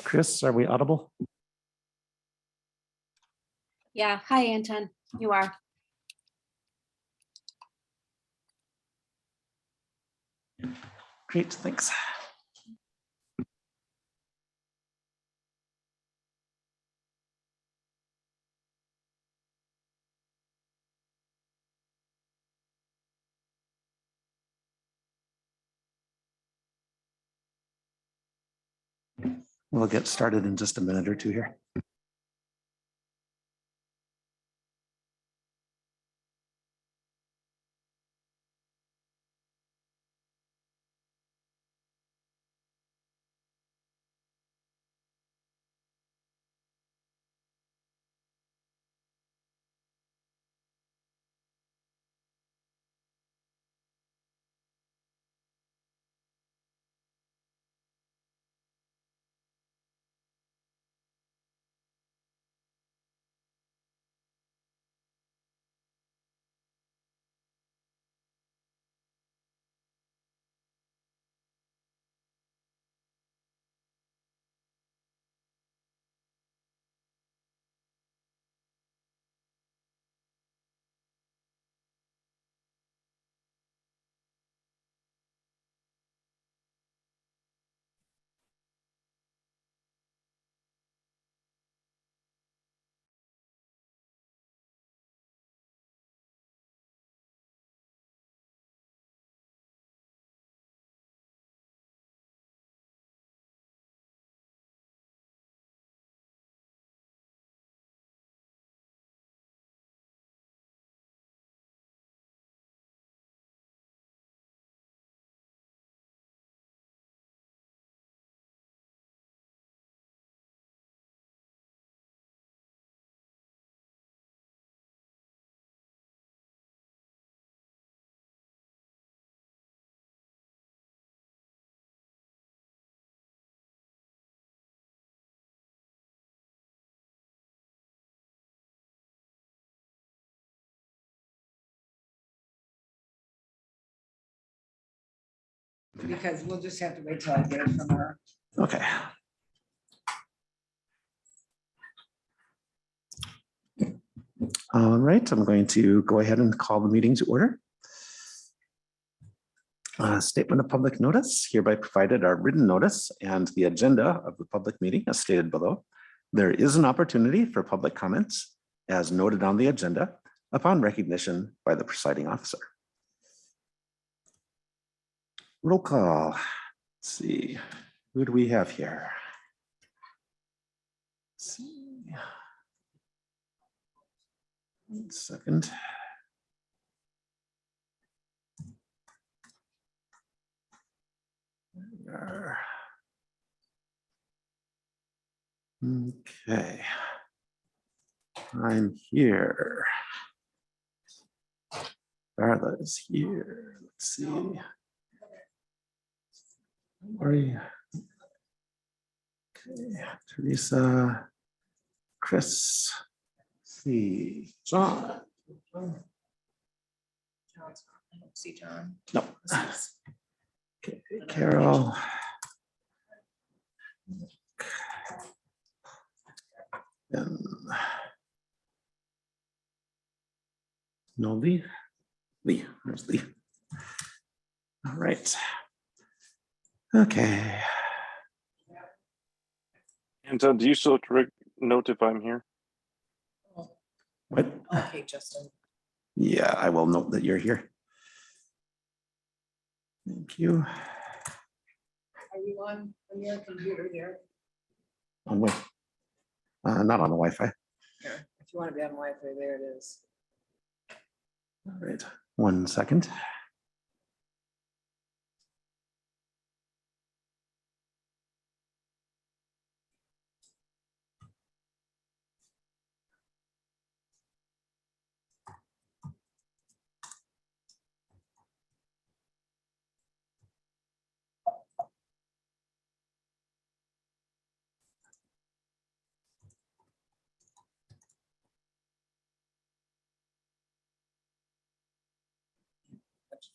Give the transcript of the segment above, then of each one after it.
Chris, are we audible? Yeah, hi, Anton. You are. Great, thanks. We'll get started in just a minute or two here. Because we'll just have to wait till I get it from her. Okay. All right, I'm going to go ahead and call the meeting to order. Statement of public notice hereby provided our written notice and the agenda of the public meeting as stated below. There is an opportunity for public comments as noted on the agenda upon recognition by the presiding officer. Roll call. Let's see, who do we have here? Let's see. 1 second. Okay. I'm here. Darla is here. Let's see. Where are you? Okay. Teresa, Chris, let's see, John. I don't see John. No. Okay, Carol. And no Lee. Lee, there's Lee. All right. Okay. Anton, do you still note if I'm here? What? Okay, Justin. Yeah, I will note that you're here. Thank you. Are you on your computer there? On what? Not on the Wi-Fi. Here, if you want to be on Wi-Fi, there it is. All right, 1 second.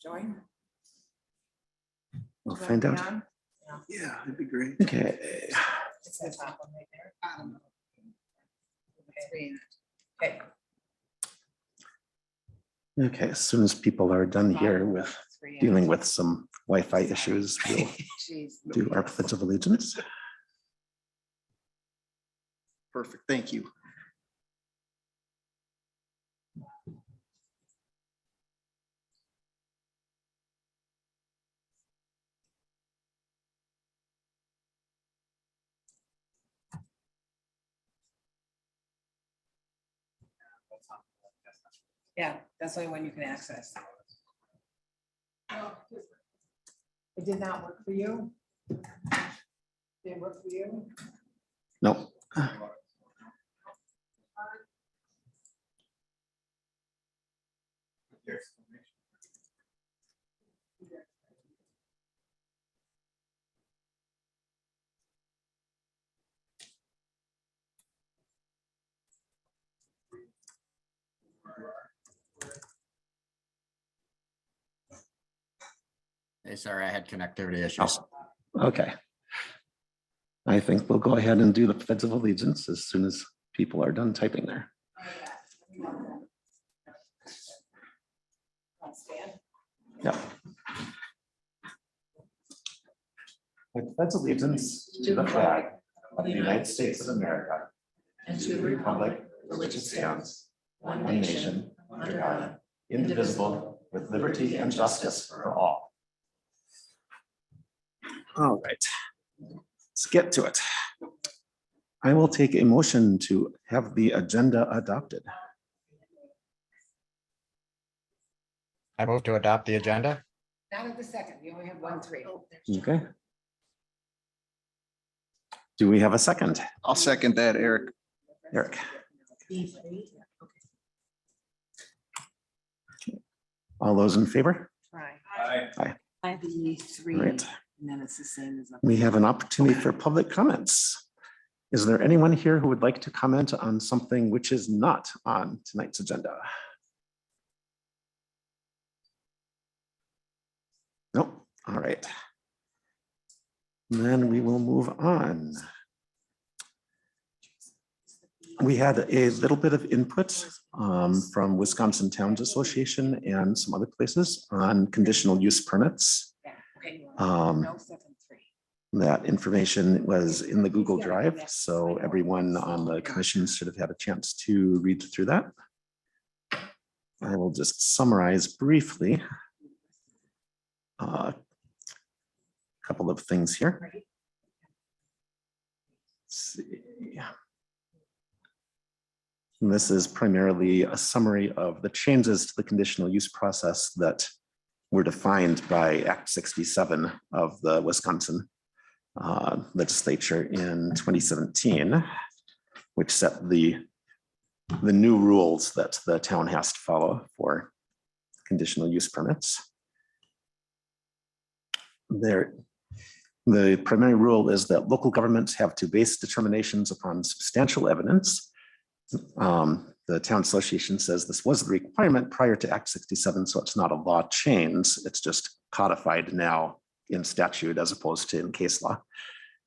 Join. We'll find out. Yeah. Yeah, that'd be great. Okay. It's this top one right there. bottom. Three. Okay. Okay, as soon as people are done here with dealing with some Wi-Fi issues, we'll Jeez. do our pledge of allegiance. Perfect, thank you. Yeah, that's the only one you can access. It did not work for you? Did it work for you? No. Hey, sorry, I had connectivity issues. Okay. I think we'll go ahead and do the pledge of allegiance as soon as people are done typing there. Yeah. I pledge allegiance to the flag of the United States of America and to the republic for which it stands, one nation, under God, indivisible, with liberty and justice for all. All right, let's get to it. I will take a motion to have the agenda adopted. I move to adopt the agenda. Not at the second, you only have 1-3. Okay. Do we have a second? I'll second that, Eric. Eric? All those in favor? Right. Aye. The 3, Right. and then it's the same as. We have an opportunity for public comments. Is there anyone here who would like to comment on something which is not on tonight's agenda? Nope. All right. Then we will move on. We had a little bit of input from Wisconsin Towns Association and some other places on conditional use permits. No, 7-3. That information was in the Google Drive, so everyone on the commission should have had a chance to read through that. I will just summarize briefly a couple of things here. Let's see. And this is primarily a summary of the changes to the conditional use process that were defined by Act 67 of the Wisconsin legislature in 2017, which set the new rules that the town has to follow for conditional use permits. The primary rule is that local governments have to base determinations upon substantial evidence. The town association says this was the requirement prior to Act 67, so it's not a law change. It's just codified now in statute as opposed to in case law.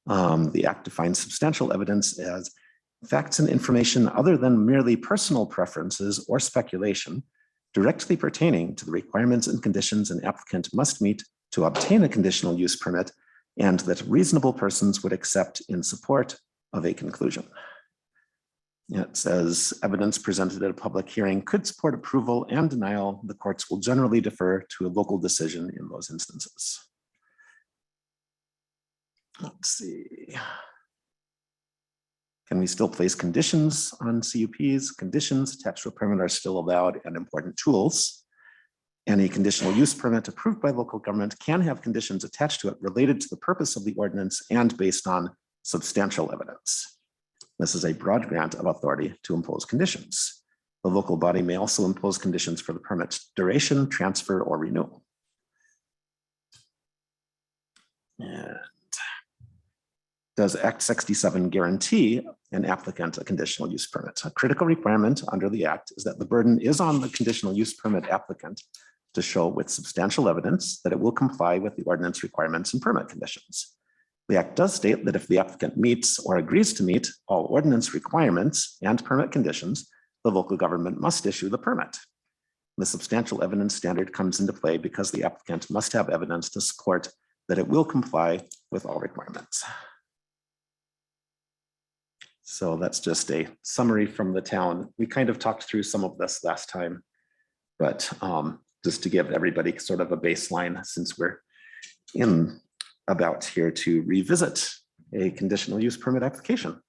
The Act defines substantial evidence as facts and information other than merely personal preferences or speculation directly pertaining to the requirements and conditions an applicant must meet to obtain a conditional use permit and that reasonable persons would accept in support of a conclusion. It says evidence presented at a public hearing could support approval and denial. The courts will generally defer to a local decision in those instances. Let's see. Can we still place conditions on CUPs? Conditions attached to a permit are still allowed and important tools. Any conditional use permit approved by local government can have conditions attached to it related to the purpose of the ordinance and based on substantial evidence. This is a broad grant of authority to impose conditions. The local body may also impose conditions for the permit's duration, transfer, or renewal. And does Act 67 guarantee an applicant a conditional use permit? A critical requirement under the Act is that the burden is on the conditional use permit applicant to show with substantial evidence that it will comply with the ordinance requirements and permit conditions. The act does state that if the applicant meets or agrees to meet all ordinance requirements and permit conditions, the local government must issue the permit. The substantial evidence standard comes into play because the applicant must have evidence to support that it will comply with all requirements. So that's just a summary from the town. We kind of talked through some of this last time, but just to give everybody sort of a baseline, since we're about here to revisit a conditional use permit application.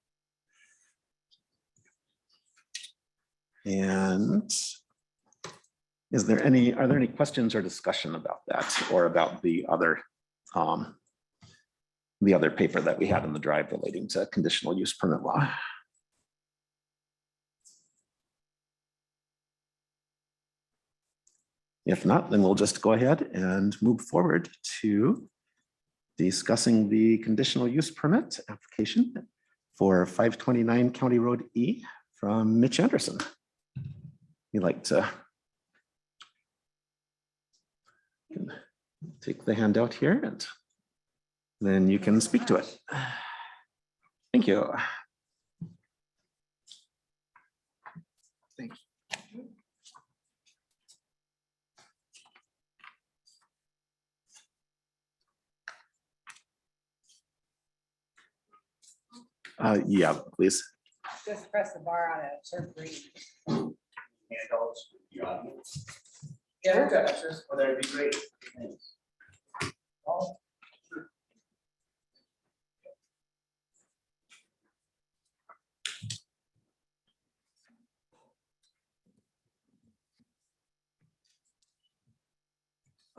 And are there any questions or discussion about that or about the other paper that we had in the drive relating to conditional use permit law? If not, then we'll just go ahead and move forward to discussing the conditional use permit application for 529 County Road E from Mitch Anderson. You'd like to take the handout here and then you can speak to it. Thank you. Thank you. Yeah, please. Just press the bar on it, turn green. Yeah, well, that'd be great. Thanks.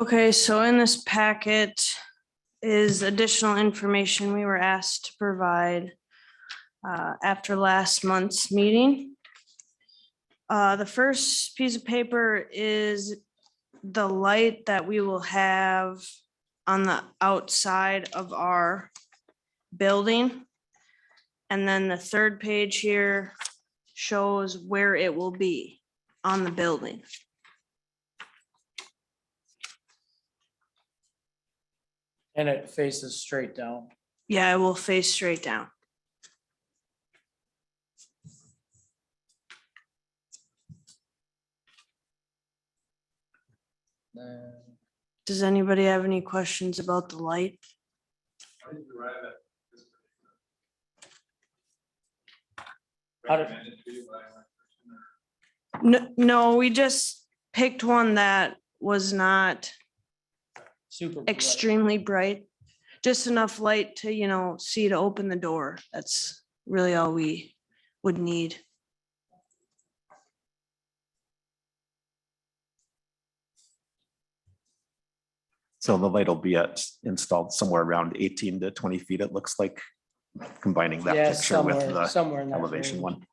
Okay, so in this packet is additional information we were asked to provide after last month's meeting. The first piece of paper is the light that we will have on the outside of our building. And then the third page here shows where it will be on the building. And it faces straight down. Yeah, it will face straight down. Does anybody have any questions about the light? No, we just picked one that was not Super. extremely bright. Just enough light to, see to open the door. That's really all we would need. So the light will be installed somewhere around 18 to 20 feet, it looks like, combining that Yeah, picture with somewhere the in that elevation range. one.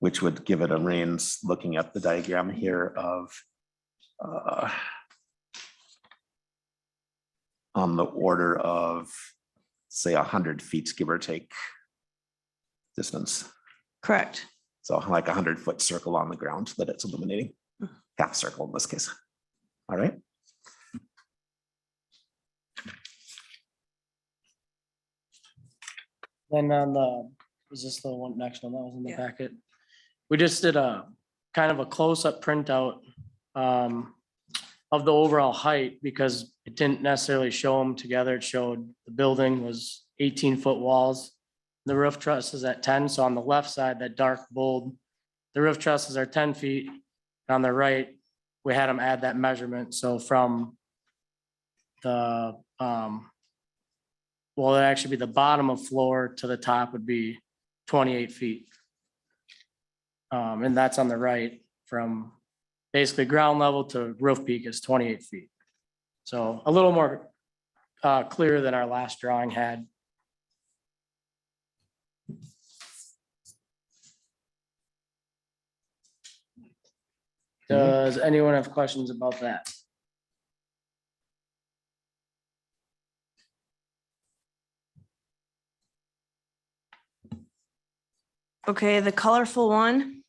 Which would give it a range, looking at the diagram here, of on the order of, say, 100 feet, give or take, distance. Correct. So like 100-foot circle on the ground that it's illuminating, half circle in this case. All right. Then on the, is this the one next one that was in the Yeah. packet? We just did a kind of a close-up printout of the overall height because it didn't necessarily show them together. It showed the building was 18-foot walls. The roof truss is at 10. So on the left side, that dark bold, the roof trusses are 10 feet. On the right, we had them add that measurement. So from the, well, it'd actually be the bottom of floor to the top would be 28 feet. And that's on the right from basically ground level to roof peak is 28 feet. So a little more clear than our last drawing had. Does anyone have questions about that? Okay, the colorful one.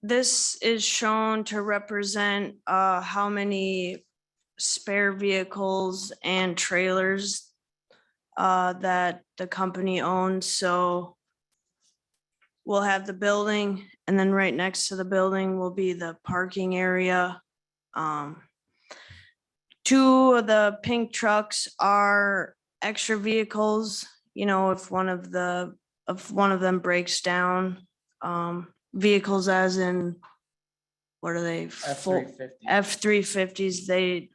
This is shown to represent how many spare vehicles and trailers that the company owns, so we'll have the building, and then right next to the building will be the parking area. Two of the pink trucks are extra vehicles, you know, if one of them breaks down. Vehicles as in, what are they? F-350. F-350s, they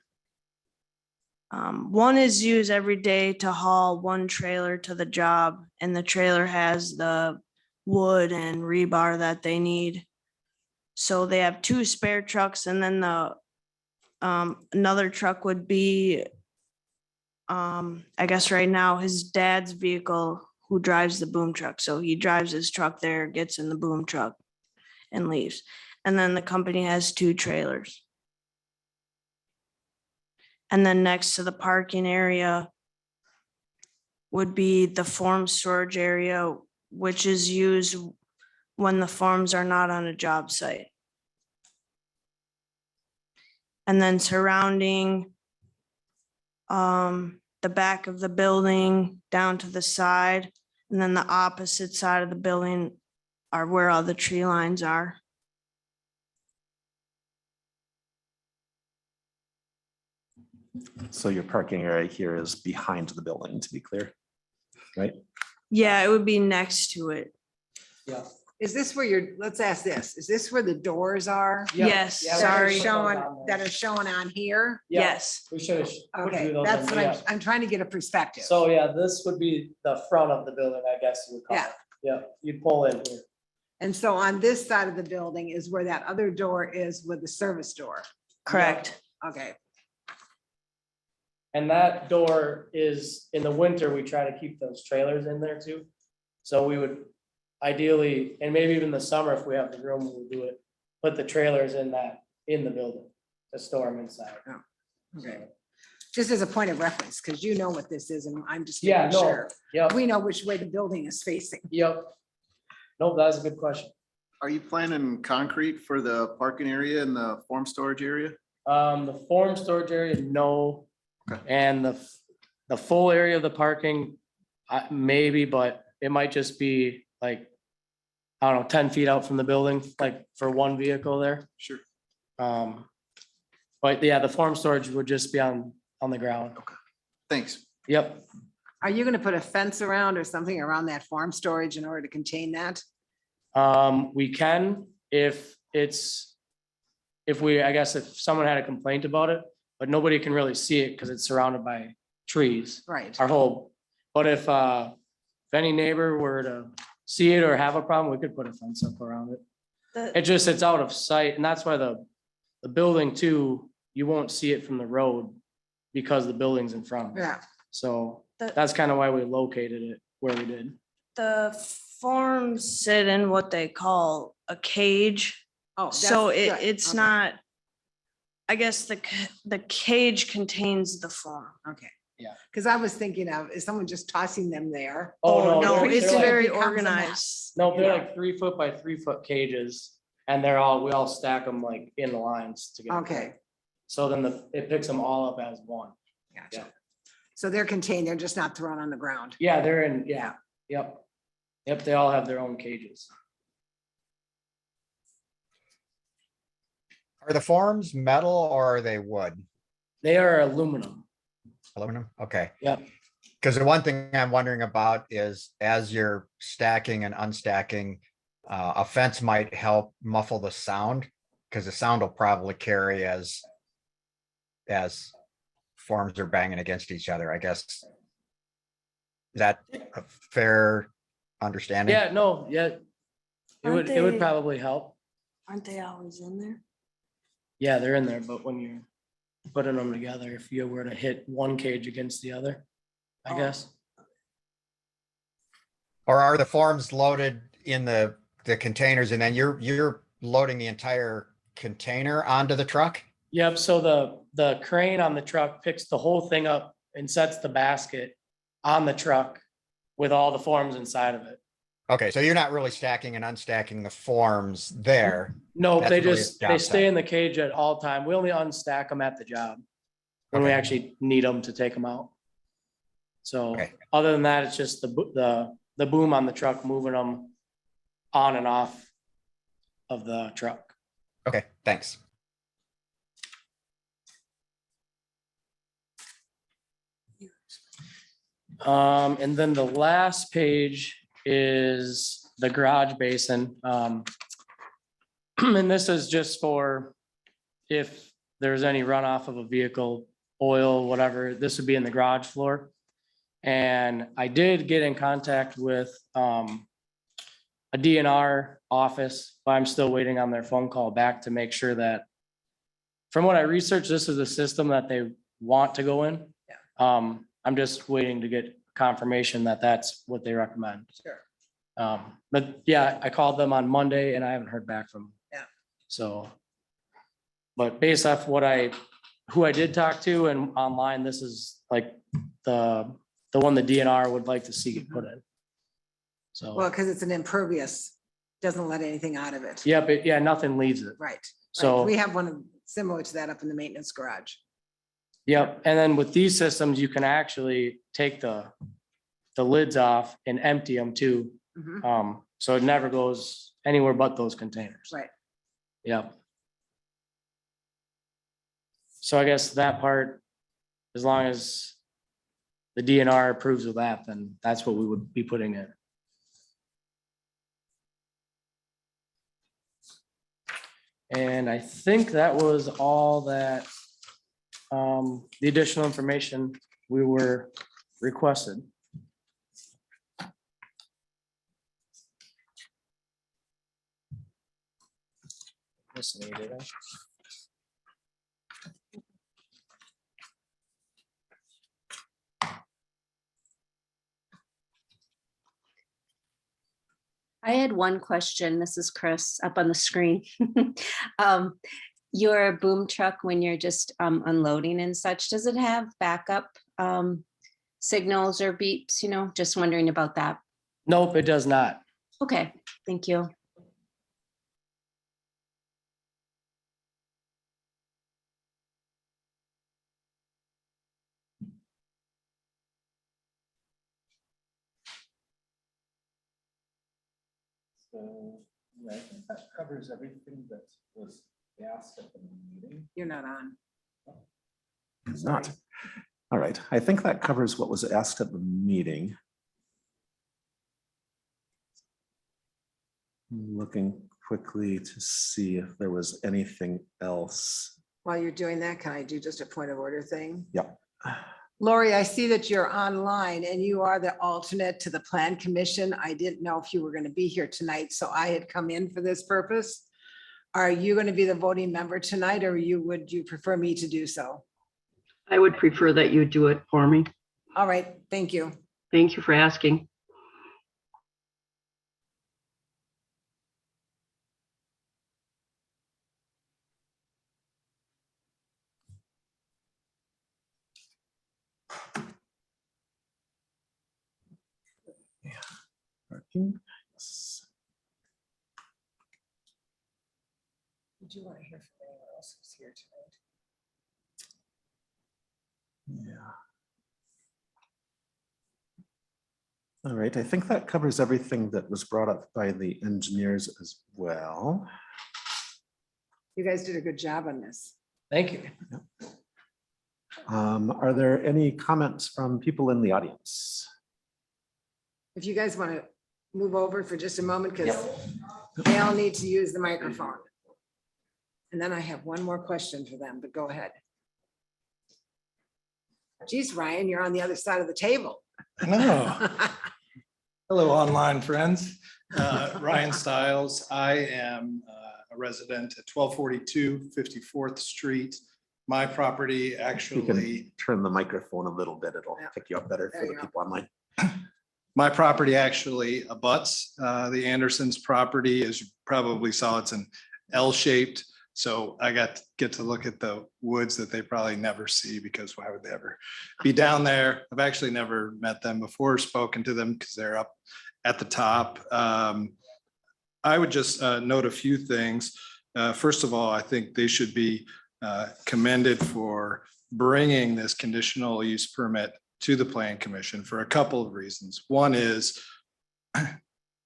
one is used every day to haul one trailer to the job, and the trailer has the wood and rebar that they need. So they have two spare trucks, and then the another truck would be I guess right now his dad's vehicle, who drives the boom truck. So he drives his truck there, gets in the boom truck and leaves. And then the company has two trailers. And then next to the parking area would be the form storage area, which is used when the forms are not on a job site. And then surrounding the back of the building down to the side, and then the opposite side of the building are where all the tree lines are. So your parking area here is behind the building, to be clear, right? Yeah, it would be next to it. Yeah. Is this where let's ask this, is this where the doors are? Yeah. Yes, Yeah, we That are should sorry. put those showing, on that there. are showing on here? Yeah, Yes, we should have. Okay, that's what I'm trying to get a perspective. So yeah, this would be the front of the building, I guess you would call it. Yeah, you'd pull in here. And so on this side of the building is where that other door is with the service door. correct. Okay, And that door is, in the winter, we try to keep those trailers in there too. So we would ideally, and maybe even the summer, if we have the room, we'll do it, put the trailers in the building to store them inside. okay. Just as a point of reference, because you know what this is and I'm just Yeah, making no, sure. yep, We know which way the building is facing. yep. Nope, that's a good question. Are you planning concrete for the parking area and the form storage area? The form storage area, no. Okay. And the full area of the parking, maybe, but it might just be like, I don't know, 10 feet out from the building, like for one vehicle there. Sure. But yeah, the form storage would just be on the ground. Thanks. Yep. Are you gonna put a fence around or something around that farm storage in order to contain that? We can, if I guess if someone had a complaint about it, but nobody can really see it because it's surrounded by trees. Right. But if any neighbor were to see it or have a problem, we could put a fence up around it. It's out of sight, and that's why the building too, you won't see it from the road because the building's in front of it. Yeah, So The- that's kind of why we located it where we did. The forms sit in what they call a cage. oh. So that's good. it's Okay, not, I guess the cage contains the form. Okay. Yeah. Because I was thinking of, is someone just tossing them there? Oh, No, they're it's like- very Becomes a organized. mess. No, they're Yeah. like 3 foot by 3 foot cages, and we all stack them like in the lines together. Okay, So then it picks them all up as one. gotcha. So they're contained, they're just not thrown on the ground. Yeah, they're in, yeah, yep. Yep, they all have their own cages. Are the forms metal or are they wood? They are aluminum. Aluminum? Okay. Yep. Because the one thing I'm wondering about is as you're stacking and unstacking, a fence might help muffle the sound because the sound will probably carry as forms are banging against each other, I guess. Is that a fair understanding? Yeah, no, yeah. It Aren't would they- probably help. Aren't they always in there? Yeah, they're in there, but when you're putting them together, if you were to hit one cage against the other, I Oh. guess. Or are the forms loaded in the containers and then you're loading the entire container onto the truck? Yep, so the crane on the truck picks the whole thing up and sets the basket on the truck with all the forms inside of it. Okay, so you're not really stacking and unstacking the forms there. No, That's they really a just, job they stay site. in the cage at all time. We only unstack them at the job. when we Okay. actually need them to take them out. So Okay. other than that, it's just the boom on the truck moving them on and off of the truck. Okay, thanks. And then the last page is the garage basin. And this is just for if there's any runoff of a vehicle, oil, whatever, this would be in the garage floor. And I did get in contact with a DNR office, but I'm still waiting on their phone call back to make sure that, from what I researched, this is a system that they want to go in. I'm just waiting to get confirmation that that's what they recommend. Sure. But yeah, I called them on Monday and I haven't heard back from them. Yeah. So, but based off who I did talk to and online, this is like the one the DNR would like to see get put in. So, Well, because it's an impervious, doesn't let anything out of it. yeah, but yeah, nothing leaves it. Right. So- We have one similar to that up in the maintenance garage. Yep, and then with these systems, you can actually take the lids off and empty them too. Mhm. So it never goes anywhere but those containers. Right. Yep. So I guess that part, as long as the DNR approves of that, then that's what we would be putting in. And I think that was all that, the additional information we were requested. Missing any, did I? I had one question. This is Chris up on the screen. Your boom truck, when you're just unloading and such, does it have backup signals or beeps? You know, just wondering about that. Nope, it does not. Okay, thank you. So, yeah, I think that covers everything that was asked at the meeting. You're not on. It's not. All right, I think that covers what was asked at the meeting. Looking quickly to see if there was anything else. While you're doing that, can I do just a point of order thing? Yep. Lori, I see that you're online and you are the alternate to the Plan Commission. I didn't know if you were going to be here tonight, so I had come in for this purpose. Are you going to be the voting member tonight, or would you prefer me to do so? I would prefer that you do it for me. All right, thank you. Thank you for asking. Parking. Yes. Did you want to hear from anyone else who's here tonight? Yeah. All right, I think that covers everything that was brought up by the engineers as well. You guys did a good job on this. Thank you. Are there any comments from people in the audience? If you guys want to move over for just a moment, because they all need to use the microphone. And then I have one more question for them, but go ahead. Geez, Ryan, you're on the other side of the table. No. Hello, online friends. Ryan Stiles. I am a resident at 1242 54th Street. My property You actually, can turn the microphone a little bit. It'll Yeah. pick you up better There for the you go. people online. my property actually abuts the Andersons' property. As you probably saw, it's an L-shaped. So I get to look at the woods that they probably never see, because why would they ever be down there? I've actually never met them before, or spoken to them, because they're up at the top. I would just note a few things. First of all, I think they should be commended for bringing this conditional use permit to the Plan Commission for a couple of reasons. One is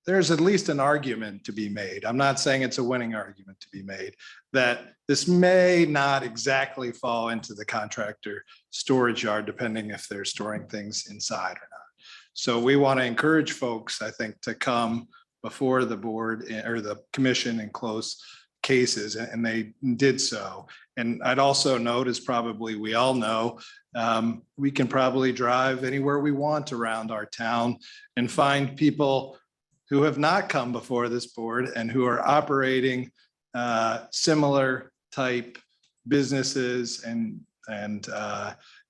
there's at least an argument to be made. I'm not saying it's a winning argument to be made, that this may not exactly fall into the contractor storage yard, depending if they're storing things inside or not. So we want to encourage folks, I think, to come before the board or the commission in close cases, and they did so. And I'd also note, as probably we all know, we can probably drive anywhere we want around our town and find people who have not come before this board and who are operating similar type businesses and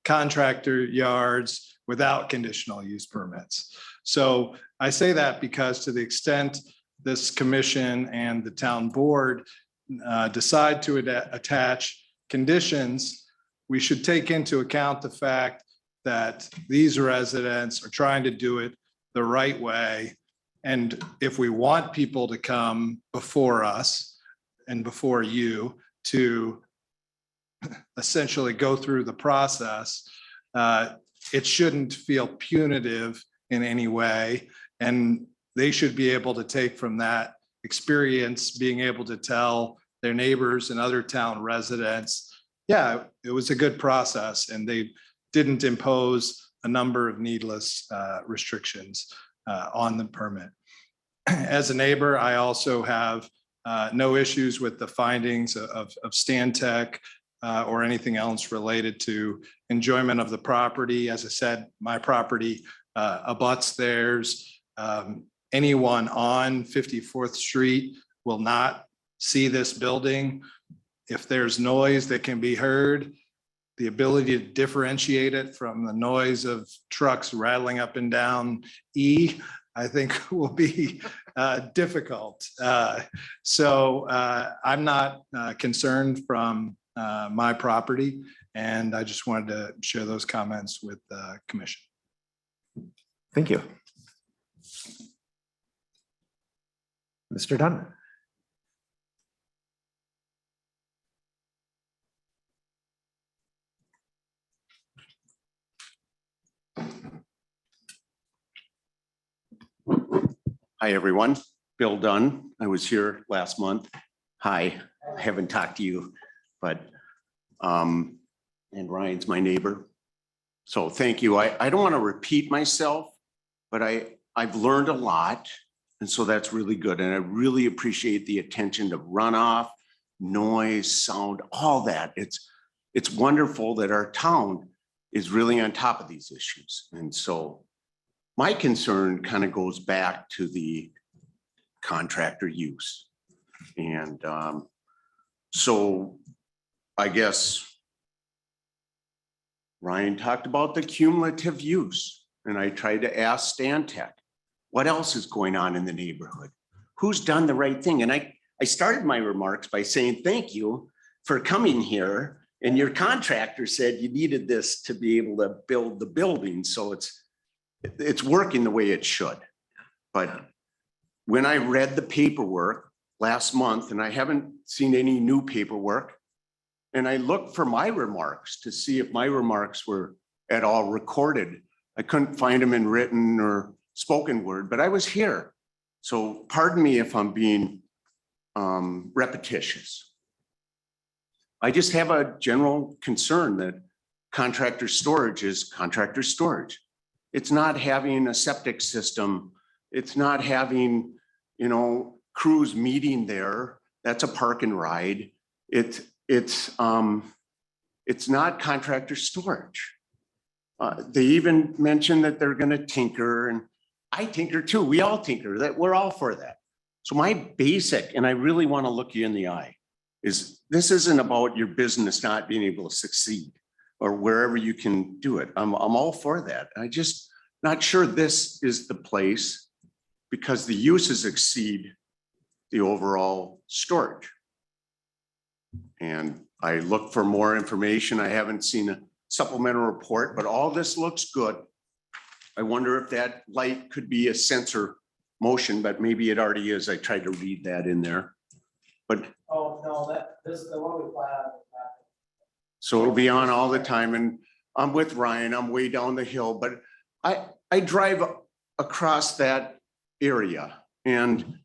contractor yards without conditional use permits. So I say that because to the extent this commission and the town board decide to attach conditions, we should take into account the fact that these residents are trying to do it the right way. And if we want people to come before us and before you to essentially go through the process, it shouldn't feel punitive in any way. And they should be able to take from that experience, being able to tell their neighbors and other town residents, yeah, it was a good process and they didn't impose a number of needless restrictions on the permit. As a neighbor, I also have no issues with the findings of Stantec or anything else related to enjoyment of the property. As I said, my property abuts theirs. Anyone on 54th Street will not see this building. If there's noise that can be heard, the ability to differentiate it from the noise of trucks rattling up and down E, I think will be difficult. So I'm not concerned from my property, and I just wanted to share those comments with the commission. Thank you. Mr. Dunn. Hi, everyone. Bill Dunn. I was here last month. Hi, I haven't talked to you, but, and Ryan's my neighbor. So thank you. I don't want to repeat myself, but I've learned a lot. And so that's really good. And I really appreciate the attention to runoff, noise, sound, all that. It's wonderful that our town is really on top of these issues. And so my concern kind of goes back to the contractor use. And so I guess Ryan talked about the cumulative use, and I tried to ask Stantec, what else is going on in the neighborhood? Who's done the right thing? And I started my remarks by saying, thank you for coming here. And your contractor said you needed this to be able to build the building. So it's working the way it should. But when I read the paperwork last month, and I haven't seen any new paperwork, and I looked for my remarks to see if my remarks were at all recorded. I couldn't find them in written or spoken word, but I was here. So pardon me if I'm being repetitious. I just have a general concern that contractor storage is contractor storage. It's not having a septic system. It's not having, crews meeting there. That's a park and ride. It's not contractor storage. They even mentioned that they're going to tinker, and I tinker too. We all tinker. That we're all for that. So my basic, and I really want to look you in the eye, is this isn't about your business not being able to succeed or wherever you can do it. I'm all for that. I just not sure this is the place because the uses exceed the overall storage. And I look for more information. I haven't seen a supplemental report, but all this looks good. I wonder if that light could be a sensor motion, but maybe it already is. I tried to read that in there. But Oh, no, this is the one we plan on. So it'll be on all the time, and I'm with Ryan, I'm way down the hill, but I drive across that area and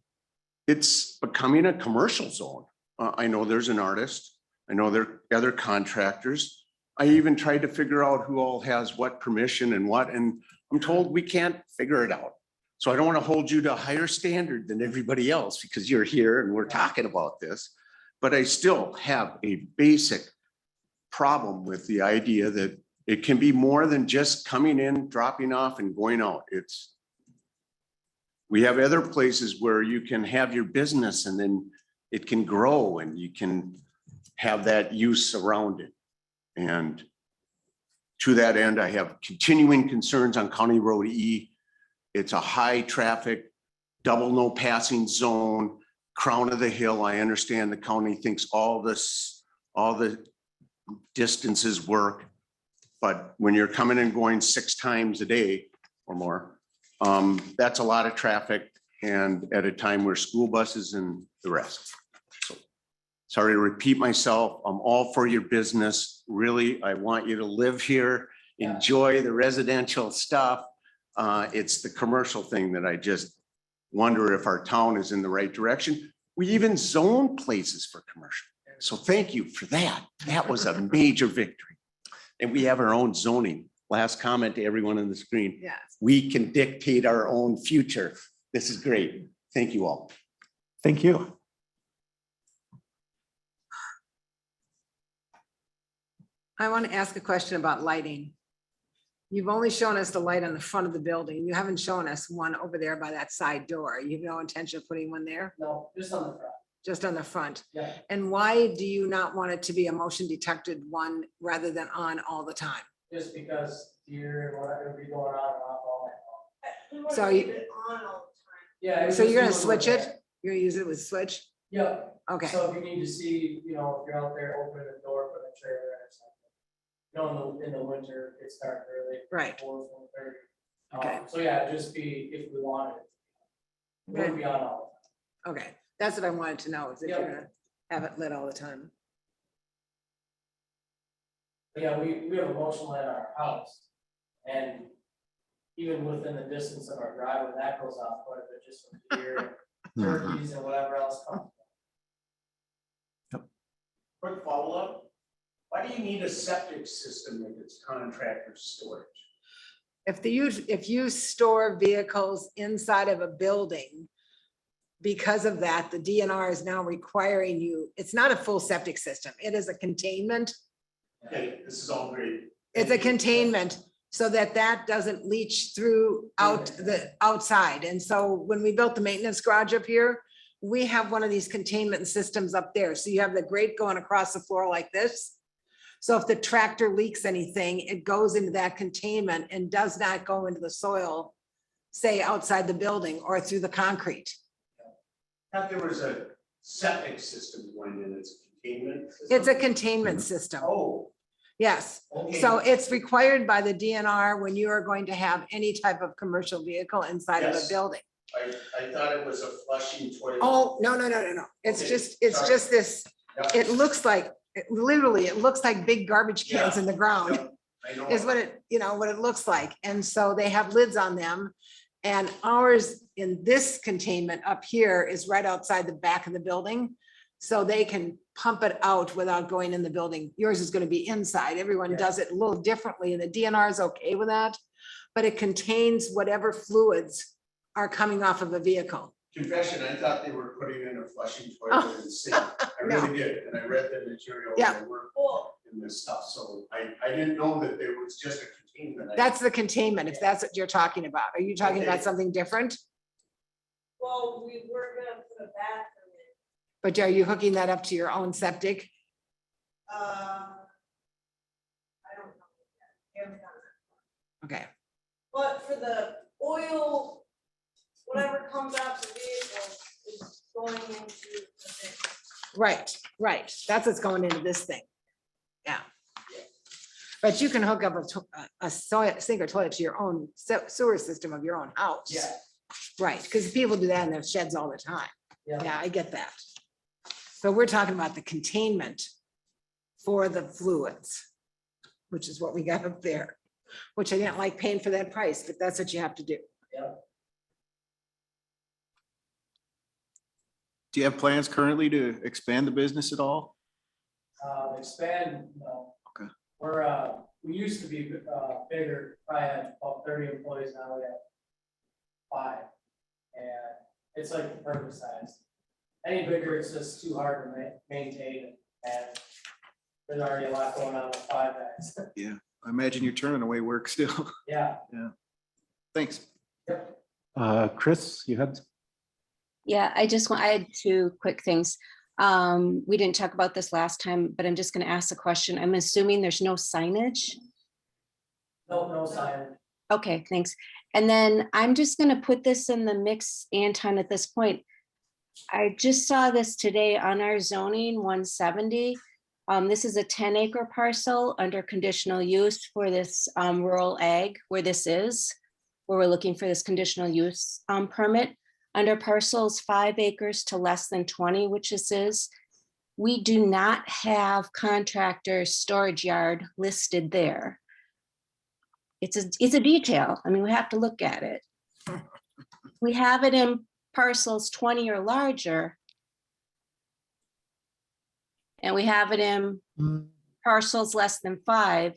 it's becoming a commercial zone. I know there's an artist, I know there are other contractors. I even tried to figure out who all has what permission and what, and I'm told we can't figure it out. So I don't want to hold you to a higher standard than everybody else because you're here and we're talking about this. But I still have a basic problem with the idea that it can be more than just coming in, dropping off and going out. We have other places where you can have your business and then it can grow and you can have that use around it. And to that end, I have continuing concerns on County Road E. It's a high traffic, double no passing zone, crown of the hill. I understand the county thinks all the distances work. But when you're coming and going 6 times a day or more, that's a lot of traffic and at a time where school buses and the rest. So, sorry to repeat myself. I'm all for your business. Really, I want you to live here, enjoy the residential stuff. It's the commercial thing that I just wonder if our town is in the right direction. We even zone places for commercial. So thank you for that. That was a major victory. And we have our own zoning. Last comment to everyone on the screen. Yes. We can dictate our own future. This is great. Thank you all. Thank you. I want to ask a question about lighting. You've only shown us the light on the front of the building. You haven't shown us one over there by that side door. You have no intention of putting one there? No, just on the front. Just on the front? Yeah. And why do you not want it to be a motion detected one rather than on all the time? Just because deer and whatever be going on and off all night long. So you, Yeah. so you're gonna switch it? You're gonna use it with switch? Yeah. Okay, So if you need to see, if you're out there opening the door for the trailer or something. In the winter, it's dark early. Right. 4, 4:30. Okay. So yeah, just be, if we wanted. It wouldn't be on all. okay. That's what I wanted to know, is if you're Yep. gonna have it lit all the time. But yeah, we have a motion light on our house. And even within the distance of our driveway, that goes off quite a bit just from deer, turkeys and whatever else comes. Quick follow-up. Why do you need a septic system if it's contractor storage? If you store vehicles inside of a building, because of that, the DNR is now requiring you, it's not a full septic system. It is a containment. Okay, this is all great. It's a containment so that that doesn't leach through out the outside. And so when we built the maintenance garage up here, we have one of these containment systems up there. So you have the grate going across the floor like this. So if the tractor leaks anything, it goes into that containment and does not go into the soil, say outside the building or through the concrete. I thought there was a septic system going in, it's a containment system? It's a containment system. Oh, Yes. okay. So it's required by the DNR when you are going to have any type of commercial vehicle inside of a Yes. building. I thought it was a flushing toilet. Oh, no. It's Okay, it's sorry. just this, Yep. it looks like, literally, it looks like big garbage cans Yeah, in the ground. Yep, I know. Is what it, what it looks like. And so they have lids on them. And ours in this containment up here is right outside the back of the building. So they can pump it out without going in the building. Yours is gonna be inside. Everyone Yeah. does it a little differently and the DNR is okay with that. But it contains whatever fluids are coming off of a vehicle. Confession, I thought they were putting in a flushing toilet and sink. I really did, and I read the material. Yeah. and worked in this stuff, so I didn't know that there was just a containment. That's the containment, if that's what you're talking about. Are you talking about Okay. something different? Well, we were gonna put a bathroom in, But are you hooking that up to your own septic? I don't know. yet. We haven't done that. Okay. But for the oil, whatever comes out the vehicle is going into the thing. Right. That's what's going into this thing. Yeah. But you can hook up a sink or toilet to your own sewer system of your own house. Yeah. Right, because people do that in their sheds all the time. Yeah. Yeah, I get that. So we're talking about the containment for the fluids, which is what we got up there, which I didn't like paying for that price, but that's what you have to do. Do you have plans currently to expand the business at all? Expand, no. Okay. We used to be, bigger, probably had about 30 employees, now we have 5. And it's like the perfect size. Any bigger, it's just too hard to maintain, and there's already a lot going on with 5 guys. I imagine you're turning away work still. Yeah. Thanks. Chris, you had? Yeah, I had 2 quick things. We didn't talk about this last time, but I'm just gonna ask the question. I'm assuming there's no signage? No sign. Okay, thanks. And then I'm just gonna put this in the mix, Anton, at this point. I just saw this today on our zoning 170. This is a 10-acre parcel under conditional use for this rural ag where this is, where we're looking for this conditional use permit. Under parcels 5 acres to less than 20, which this is, we do not have contractor storage yard listed there. It's a detail. I mean, we have to look at it. We have it in parcels 20 or larger. And we have it in parcels less than 5.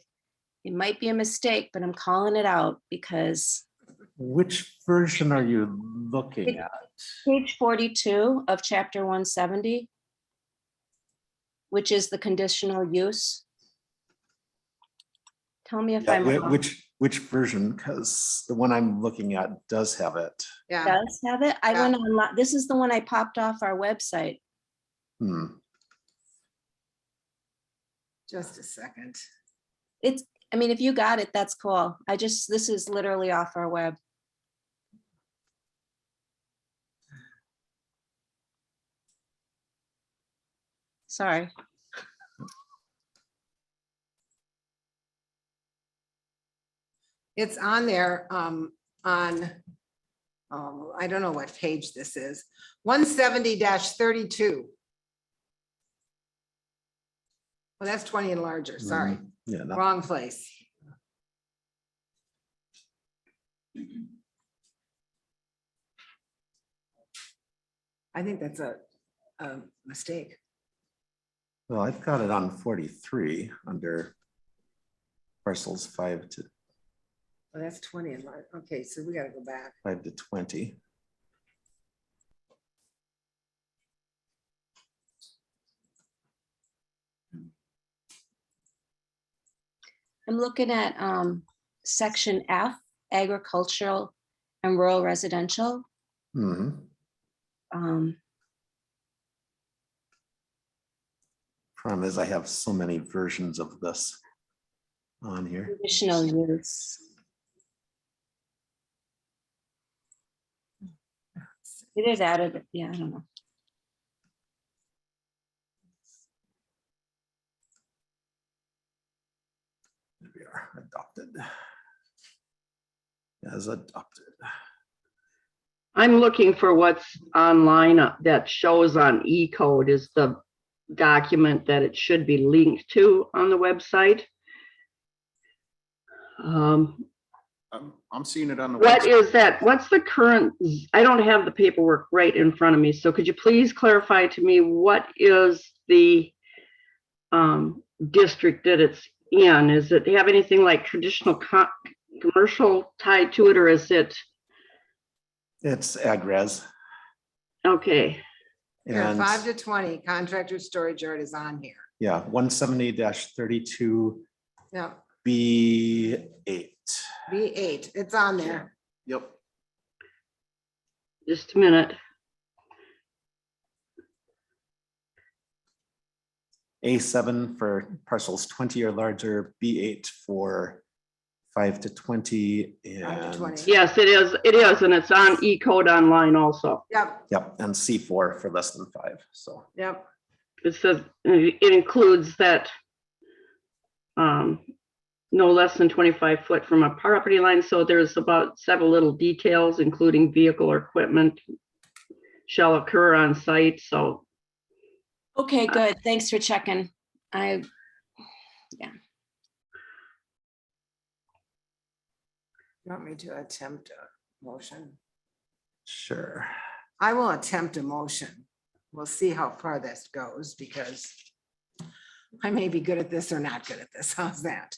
It might be a mistake, but I'm calling it out because Which version are you looking at? page 42 of chapter 170, which is the conditional use. Tell me if Yeah, I'm wrong. which version? Because the one I'm looking at does have it. Yeah, Does have it? I Yeah. went on, this is the one I popped off our website. just a second. I mean, if you got it, that's cool. This is literally off our web. Sorry. It's on there, I don't know what page this is, 170-32. Well, that's 20 and larger, sorry, Yeah, no, wrong place. I think that's a mistake. well, I've got it on 43 under parcels 5 to Well, that's 20 and large. Okay, so we gotta go back. 5 to 20. I'm looking at section F, agricultural and rural residential. Mhm. Problem is I have so many versions of this on here. Conditional use. It is added, yeah, I don't know. Here we are, adopted. As adopted. I'm looking for what's online that shows on E-code is the document that it should be linked to on the website. I'm seeing it on the. What website. is that? What's the current, I don't have the paperwork right in front of me, so could you please clarify to me what is the district that it's in? Is it have anything like traditional commercial tied to it, or is it? It's ag-res. Okay, Here, And 5 to 20, contractor storage yard is on here. yeah, 170-32 Yeah, B8. B8, it's on there. Yep. just a minute. A7 for parcels 20 or larger, B8 for 5 to 20, 5 to 20. and Yes, it is, and it's on E-code online also. Yep, yep, and C4 for less than 5. So yep. It says, it includes that no less than 25 foot from a property line, so there's about several little details, including vehicle or equipment shall occur on site, so. Okay, good. Thanks for checking. I You want me to attempt a motion? Sure. I will attempt a motion. We'll see how far this goes because I may be good at this or not good at this. How's that?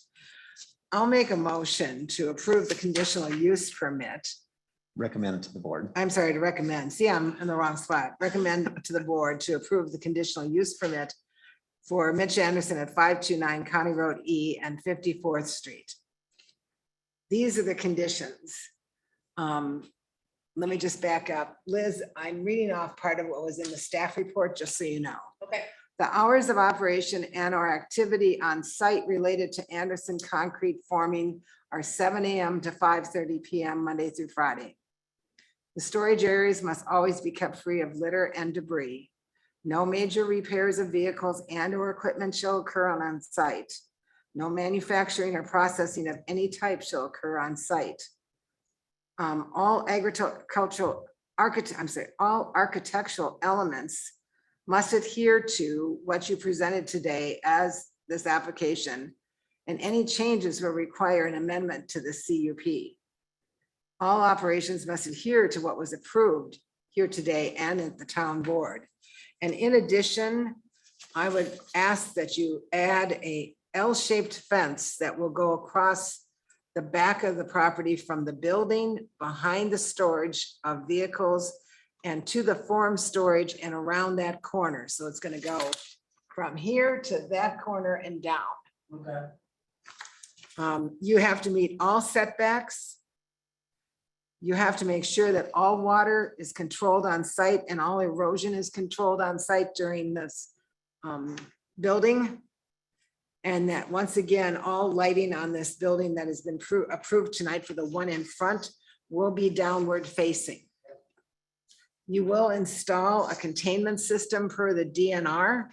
I'll make a motion to approve the conditional use permit. Recommend to the board. I'm sorry, to recommend. See, I'm in the wrong spot. Recommend to the board to approve the conditional use permit for Mitch Anderson at 529 County Road E and 54th Street. These are the conditions. Let me just back up. Liz, I'm reading off part of what was in the staff report, just so you know. Okay. The hours of operation and or activity on site related to Anderson Concrete Forming are 7 a.m. to 5:30 p.m. Monday through Friday. The storage areas must always be kept free of litter and debris. No major repairs of vehicles and or equipment shall occur on site. No manufacturing or processing of any type shall occur on site. All agricultural all architectural elements must adhere to what you presented today as this application, and any changes will require an amendment to the CUP. All operations must adhere to what was approved here today and at the town board. And in addition, I would ask that you add a L-shaped fence that will go across the back of the property from the building behind the storage of vehicles and to the form storage and around that corner. So it's going to go from here to that corner and down. Okay. You have to meet all setbacks. You have to make sure that all water is controlled on site and all erosion is controlled on site during this building. And that once again, all lighting on this building that has been approved tonight for the one in front will be downward facing. You will install a containment system per the DNR.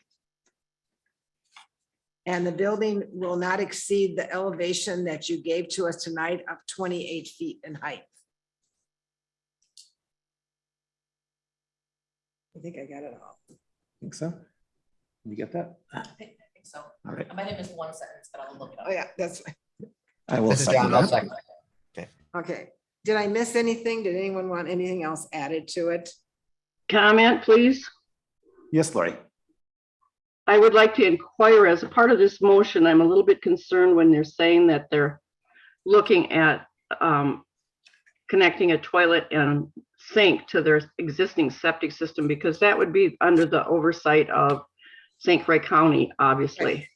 And the building will not exceed the elevation that you gave to us tonight of 28 feet in height. I think I got it all. Think so? You get that? I think so. All right. I might have missed one sentence, but I'll look it up. Oh, yeah, that's, I will This is second John, I'll that. second. okay. Did I miss anything? Did anyone want anything else added to it? Comment, please. Yes, Lori. I would like to inquire, as a part of this motion, I'm a little bit concerned when they're saying that they're looking at connecting a toilet and sink to their existing septic system, because that would be under the oversight of St. Croix County, obviously. Right.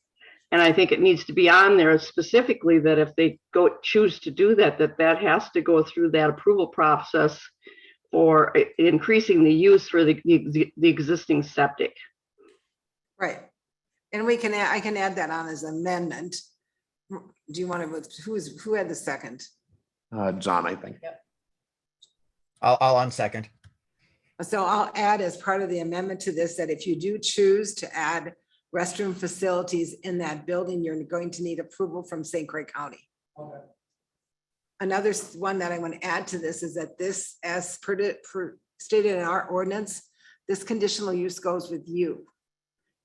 And I think it needs to be on there specifically that if they choose to do that, that has to go through that approval process for increasing the use for the existing septic. Right. And we can, I can add that on as amendment. Do you want to, who had the second? John, I think. I'll unsecond. So I'll add as part of the amendment to this, that if you do choose to add restroom facilities in that building, you're going to need approval from St. Croix County. Okay. Another one that I want to add to this is that this, as stated in our ordinance, this conditional use goes with you.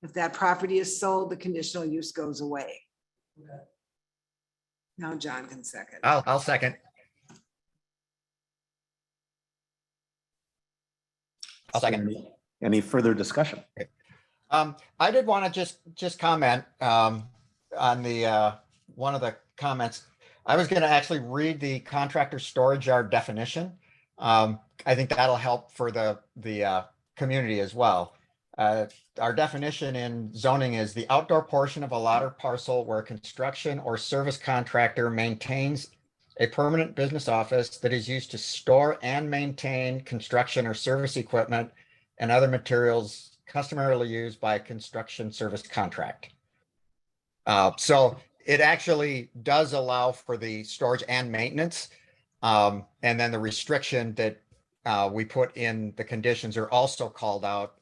If that property is sold, the conditional use goes away. Okay. Now John can second. I'll second. I'll second. Any further discussion? I did want to just comment on the one of the comments. I was going to actually read the contractor storage yard definition. I think that'll help for the community as well. Our definition in zoning is the outdoor portion of a lot or parcel where construction or service contractor maintains a permanent business office that is used to store and maintain construction or service equipment and other materials customarily used by a construction service contract. So it actually does allow for the storage and maintenance. And then the restriction that we put in the conditions are also called out,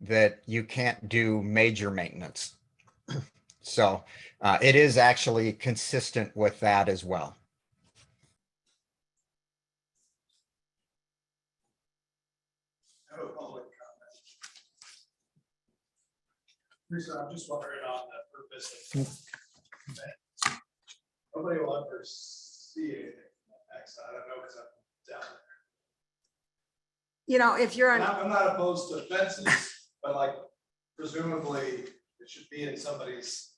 that you can't do major maintenance. So it is actually consistent with that as well. I have a public comment. Teresa, I'm just wondering on the purpose of Nobody will ever see it. Actually, I don't know, because I'm down You know, if you're there. on, I'm not opposed to fences, but like presumably it should be in somebody's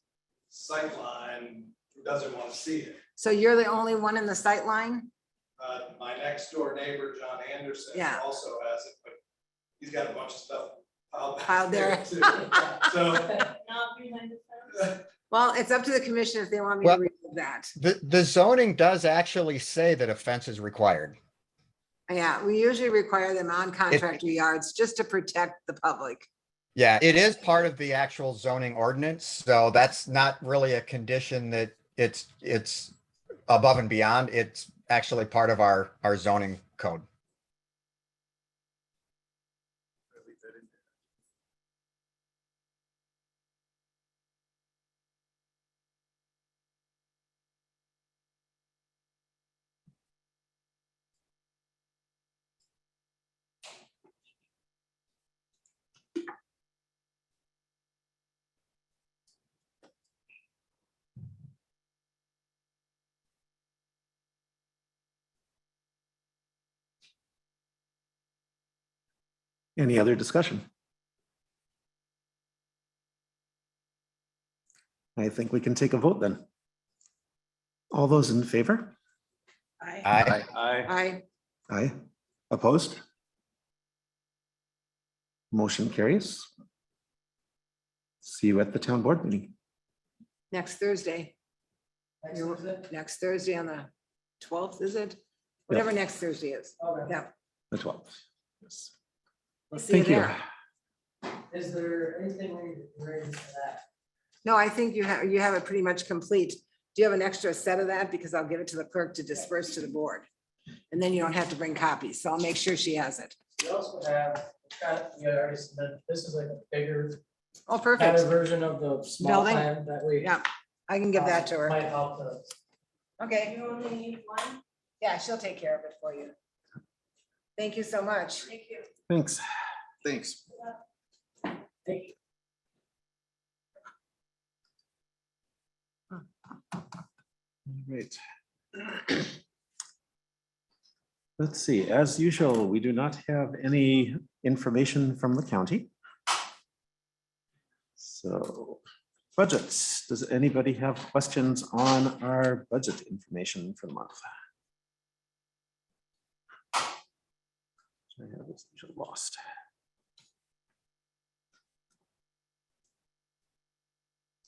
sight line who doesn't want to see it. so you're the only one in the sight line? My next door neighbor, John Anderson, Yeah. also has it, but he's got a bunch of stuff piled back Piled there. too. So, Not behind the fence. Well, it's up to the commission if they want me to Well- remove that. The zoning does actually say that a fence is required. Yeah, we usually require them on contractor yards just to protect the public. Yeah, it is part of the actual zoning ordinance, so that's not really a condition that it's above and beyond. It's actually part of our zoning code. Any other discussion? I think we can take a vote then. All those in favor? Aye. Aye. Opposed? Motion carries. See you at the town board meeting. Next Thursday. Next You're- Thursday? Next Thursday on the 12th, is it? Whatever next Thursday is. Okay. Yeah, The 12th. Yes. we'll see you Thank you. there. Is there anything we ready for that? No, I think you have it pretty much complete. Do you have an extra set of that? Because I'll give it to the clerk to disperse to the board. And then you don't have to bring copies, so I'll make sure she has it. We also have, you already submitted, this is like a bigger, Oh, better perfect. version of the small Building? plan that we. Yeah, I can give that to her. Might help to. Okay, You only need one? yeah, she'll take care of it for you. Thank you so much. Thank you. Thanks. Thanks. Great. Let's see, as usual, we do not have any information from the county. So budgets, does anybody have questions on our budget information for the month? I have this lost.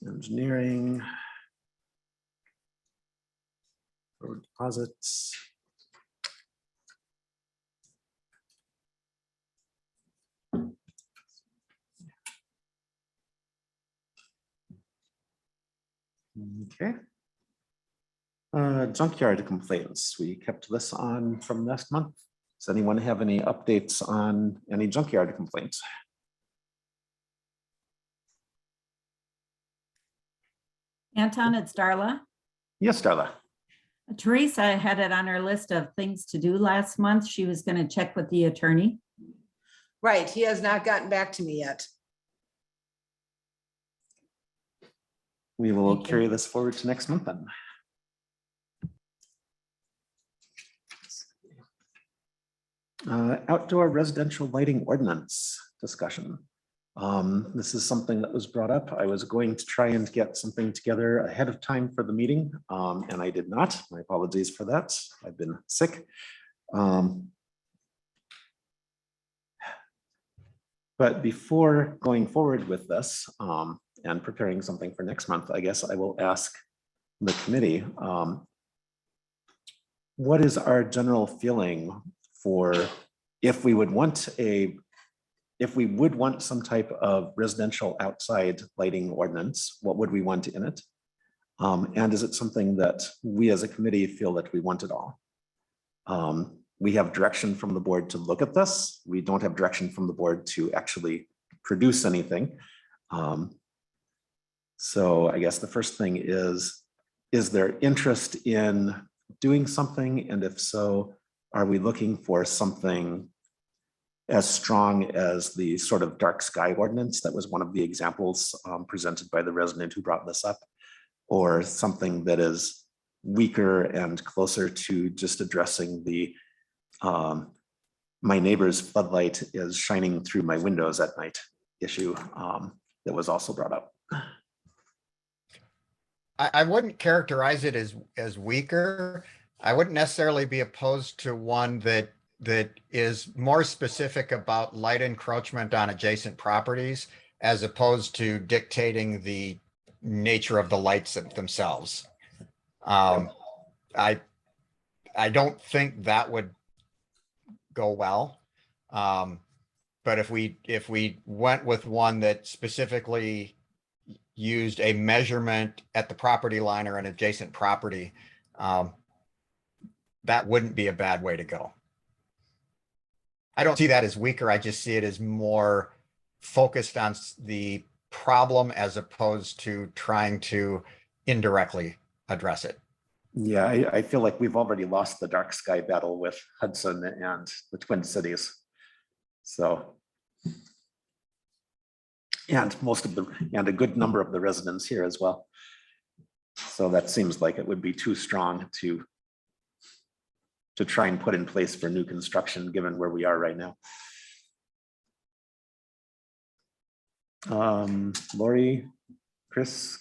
Engineering. Road deposits. Okay. Junkyard complaints. We kept this on from last month. Does anyone have any updates on any junkyard complaints? Anton, it's Darla. Yes, Darla. Teresa had it on her list of things to do last month. She was going to check with the attorney. Right, he has not gotten back to me yet. We will Thank you. carry this forward to next month then. Outdoor residential lighting ordinance discussion. This is something that was brought up. I was going to try and get something together ahead of time for the meeting, and I did not. My apologies for that. I've been sick. But before going forward with this and preparing something for next month, I guess I will ask the committee, what is our general feeling for if we would want some type of residential outside lighting ordinance, what would we want in it? And is it something that we as a committee feel that we want it all? We have direction from the board to look at this. We don't have direction from the board to actually produce anything. So I guess the first thing is there interest in doing something? And if so, are we looking for something as strong as the sort of dark sky ordinance that was one of the examples presented by the resident who brought this up? or something that is weaker and closer to just addressing the my neighbor's floodlight is shining through my windows at night issue that was also brought up. I wouldn't characterize it as weaker. I wouldn't necessarily be opposed to one that is more specific about light encroachment on adjacent properties as opposed to dictating the nature of the lights themselves. I don't think that would go well. But if we went with one that specifically used a measurement at the property line or an adjacent property, that wouldn't be a bad way to go. I don't see that as weaker. I just see it as more focused on the problem as opposed to trying to indirectly address it. Yeah, I feel like we've already lost the dark sky battle with Hudson and the Twin Cities. So. And and a good number of the residents here as well. So that seems like it would be too strong to try and put in place for new construction, given where we are right now. Lori, Chris?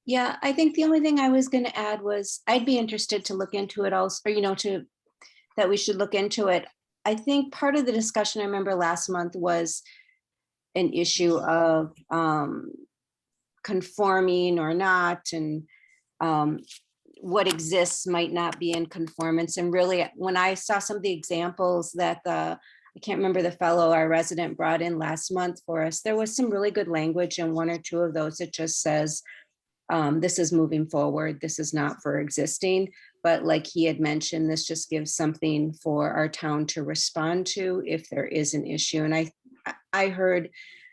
Yeah, I think the only thing I was going to add was I'd be interested to look into it also, or, that we should look into it. I think part of the discussion I remember last month was an issue of conforming or not, and what exists might not be in conformance. And really, when I saw some of the examples that I can't remember the fellow, our resident, brought in last month for us, there was some really good language in one or two of those that just says, this is moving forward, this is not for existing. But like he had mentioned, this just gives something for our town to respond to if there is an issue. And I heard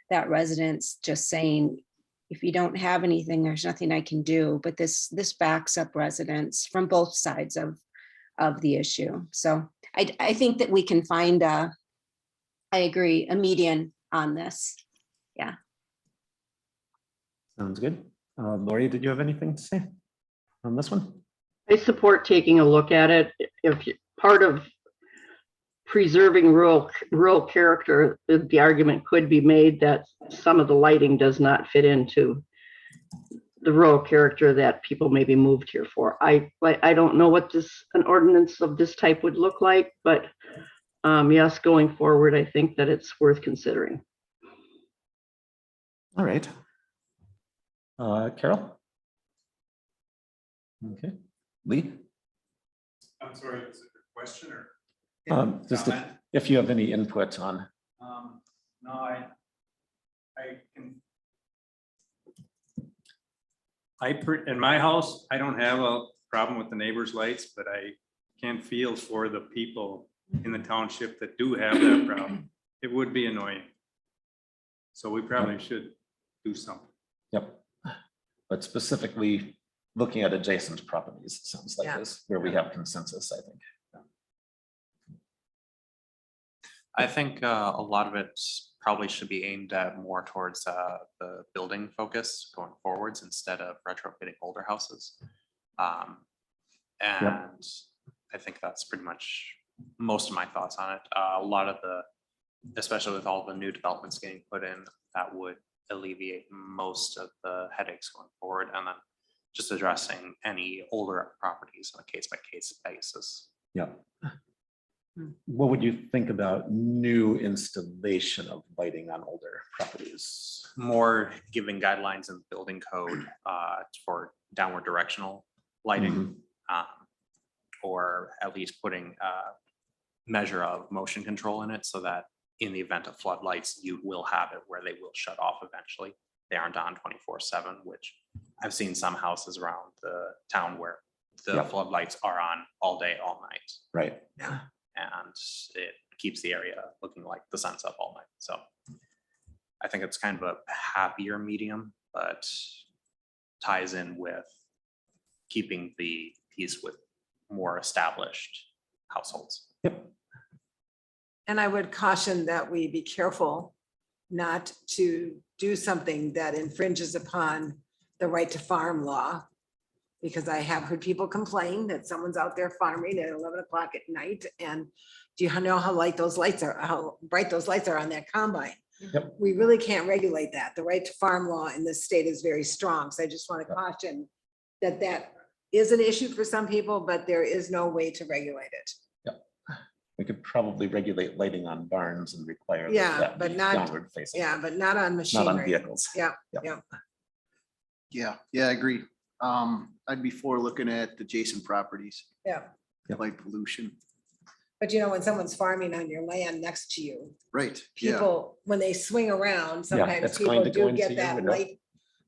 that residents just saying, if you don't have anything, there's nothing I can do. But this backs up residents from both sides of the issue. So I think that we can find I agree, a median on this. Yeah. Sounds good. Lori, did you have anything to say on this one? I support taking a look at it. If part of preserving rural character, the argument could be made that some of the lighting does not fit into the rural character that people maybe moved here for. I don't know what an ordinance of this type would look like, but yes, going forward, I think that it's worth considering. All right. Carol? Okay. Lee? I'm sorry, is it a question or? Just if you have any input on. No, I can. In my house, I don't have a problem with the neighbor's lights, but I can feel for the people in the township that do have that problem. It would be annoying. So we probably should do something. Yep. But specifically looking at adjacent properties, it sounds like is where we have consensus, I think. I think a lot of it probably should be aimed at more towards the building focus going forwards instead of retrofitting older houses. And I think that's pretty much most of my thoughts on it. A lot of especially with all the new developments getting put in, that would alleviate most of the headaches going forward. And then just addressing any older properties on a case-by-case basis. Yeah. What would you think about new installation of lighting on older properties? More giving guidelines in the building code for downward directional lighting, or at least putting a measure of motion control in it so that in the event of floodlights, you will have it where they will shut off eventually. They aren't on 24/7, which I've seen some houses around the town where the floodlights are on all day, all night. Right. Yeah. And it keeps the area looking like the sun's up all night. So I think it's kind of a happier medium, but ties in with keeping the peace with more established households. Yep. And I would caution that we be careful not to do something that infringes upon the right to farm law. Because I have heard people complain that someone's out there farming at 11 o'clock at night, and do you know how light those lights are, how bright those lights are on that combine? Yep. We really can't regulate that. The right to farm law in this state is very strong, so I just want to caution that that is an issue for some people, but there is no way to regulate it. We could probably regulate lighting on barns and require. that Yeah, that but be not- Downward facing. Yeah, but not on Not on machinery. vehicles. Yeah, Yep. yeah, Yeah, I agree. I'd be for looking at adjacent properties, yeah. light pollution. But you know, when someone's farming on your land next to you, Right, yeah. people, when they swing around, sometimes it's going people to go do into get your that window. light.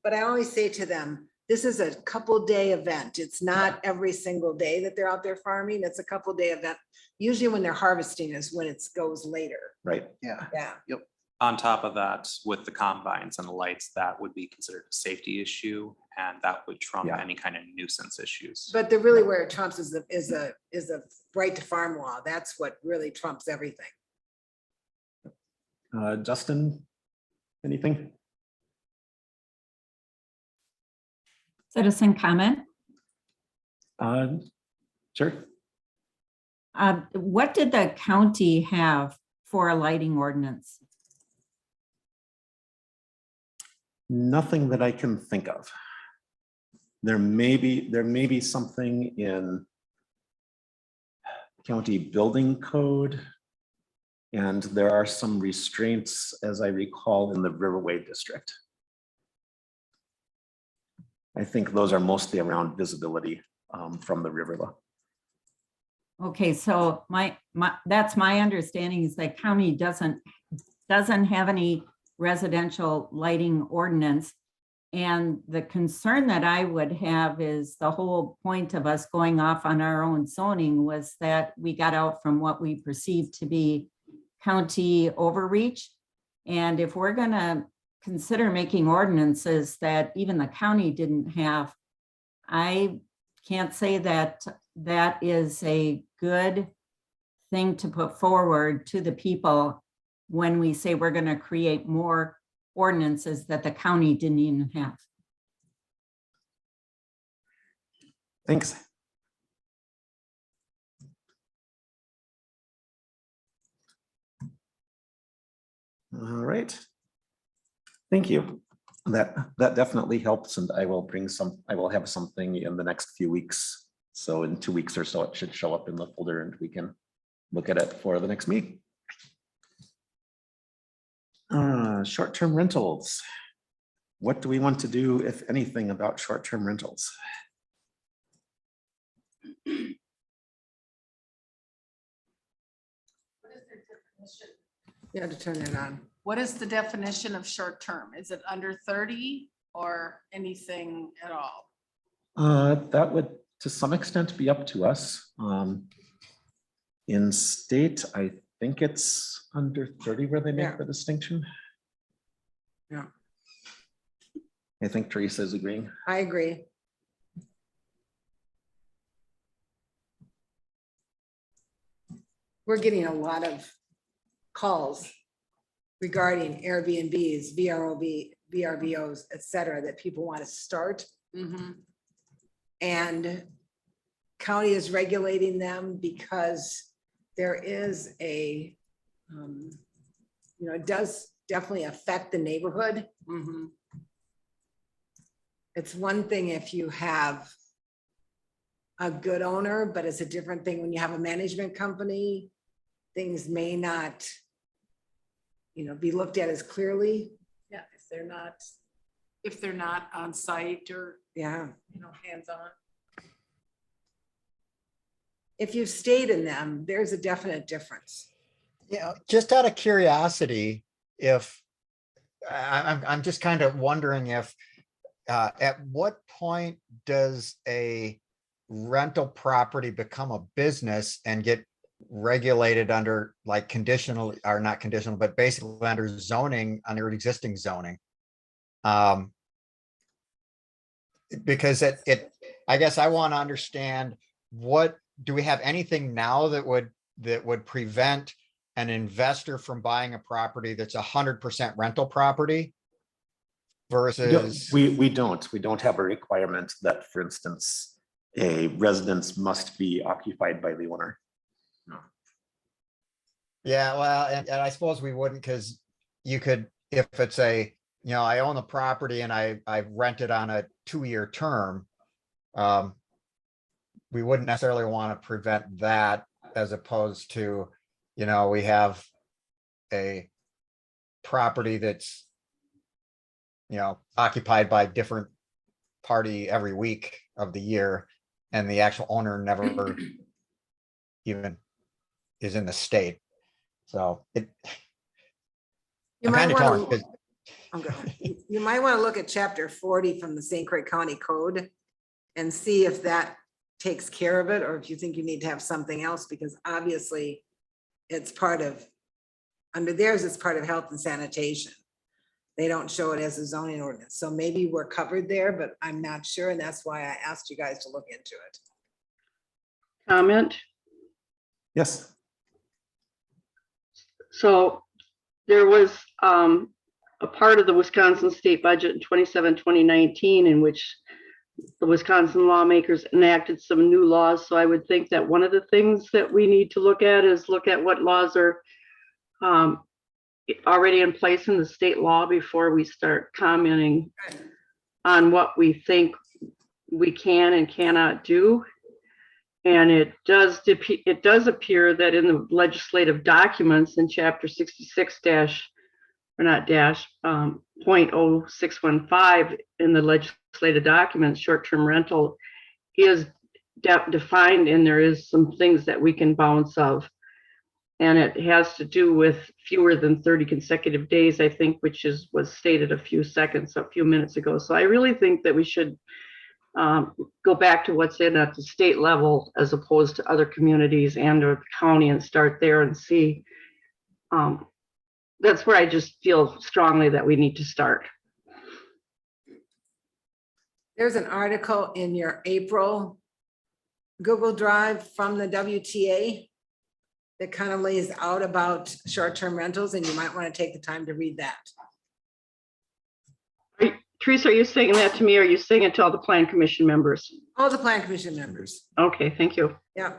But I always say to them, this is a couple day event. It's not every single day that they're out there farming. It's a couple day event. Usually when they're harvesting is when it goes later. Right. Yeah. Yeah. On top of that, with the combines and the lights, that would be considered a safety issue, and that would trump Yeah. any kind of nuisance issues. But the really where it trumps is a right to farm law. That's what really trumps everything. Justin, anything? Citizen comment. Sure. What did the county have for a lighting ordinance? Nothing that I can think of. There may be something in county building code. And there are some restraints, as I recall, in the Riverway district. I think those are mostly around visibility from the river. Okay, so that's my understanding is that county doesn't have any residential lighting ordinance. And the concern that I would have is the whole point of us going off on our own zoning was that we got out from what we perceived to be county overreach. And if we're gonna consider making ordinances that even the county didn't have, I can't say that that is a good thing to put forward to the people when we say we're going to create more ordinances that the county didn't even have. Thanks. All right. Thank you. That definitely helps, and I will have something in the next few weeks. So in 2 weeks or so, it should show up in the folder and we can look at it for the next meeting. Short-term rentals. What do we want to do, if anything, about short-term rentals? You have to turn it on. What is the definition of short term? Is it under 30 or anything at all? That would, to some extent, be up to us. In state, I think it's under 30 where they make Yeah. the distinction. Yeah. I think Teresa is agreeing. I agree. We're getting a lot of calls regarding Airbnbs, VRBOs, et cetera, that people want to start. And county is regulating them because there is a, it does definitely affect the neighborhood. It's one thing if you have a good owner, but it's a different thing when you have a management company. Things may not, be looked at as clearly. Yeah, if they're not on site or, Yeah. hands-on. If you've stayed in them, there's a definite difference. Yeah, just out of curiosity, if I'm just kind of wondering if at what point does a rental property become a business and get regulated under like conditional, or not conditional, but basically under zoning, under existing zoning? Because I guess I want to understand, what do we have anything now that would prevent an investor from buying a property that's 100% rental property versus, We don't have a requirement that, for instance, a residence must be occupied by the owner. yeah, well, and I suppose we wouldn't, because you could, if it's a, I own the property and I rent it on a 2-year term. We wouldn't necessarily want to prevent that as opposed to, we have a property that's, occupied by different party every week of the year, and the actual owner never even is in the state. So it. You I'm might kind of want torn, to, 'cause- you might want to look at chapter 40 from the St. Croix County Code and see if that takes care of it, or if you think you need to have something else, because obviously it's part of, under theirs, it's part of health and sanitation. They don't show it as a zoning ordinance. So maybe we're covered there, but I'm not sure. And that's why I asked you guys to look into it. Comment? Yes. So there was a part of the Wisconsin state budget in 2019 in which the Wisconsin lawmakers enacted some new laws. So I would think that one of the things that we need to look at is look at what laws are already in place in the state law before we start commenting on what we think we can and cannot do. And it does appear that in the legislative documents in chapter 66 .0615 in the legislative documents, short-term rental is defined, and there is some things that we can bounce of. And it has to do with fewer than 30 consecutive days, I think, which was stated a few minutes ago. So I really think that we should go back to what's in at the state level as opposed to other communities and or the county, and start there and see. That's where I just feel strongly that we need to start. There's an article in your April Google Drive from the WTA that kind of lays out about short-term rentals, and you might want to take the time to read that. Teresa, are you saying that to me, or are you saying it to all the plan commission members? All the plan commission members. Okay, thank you. Yeah.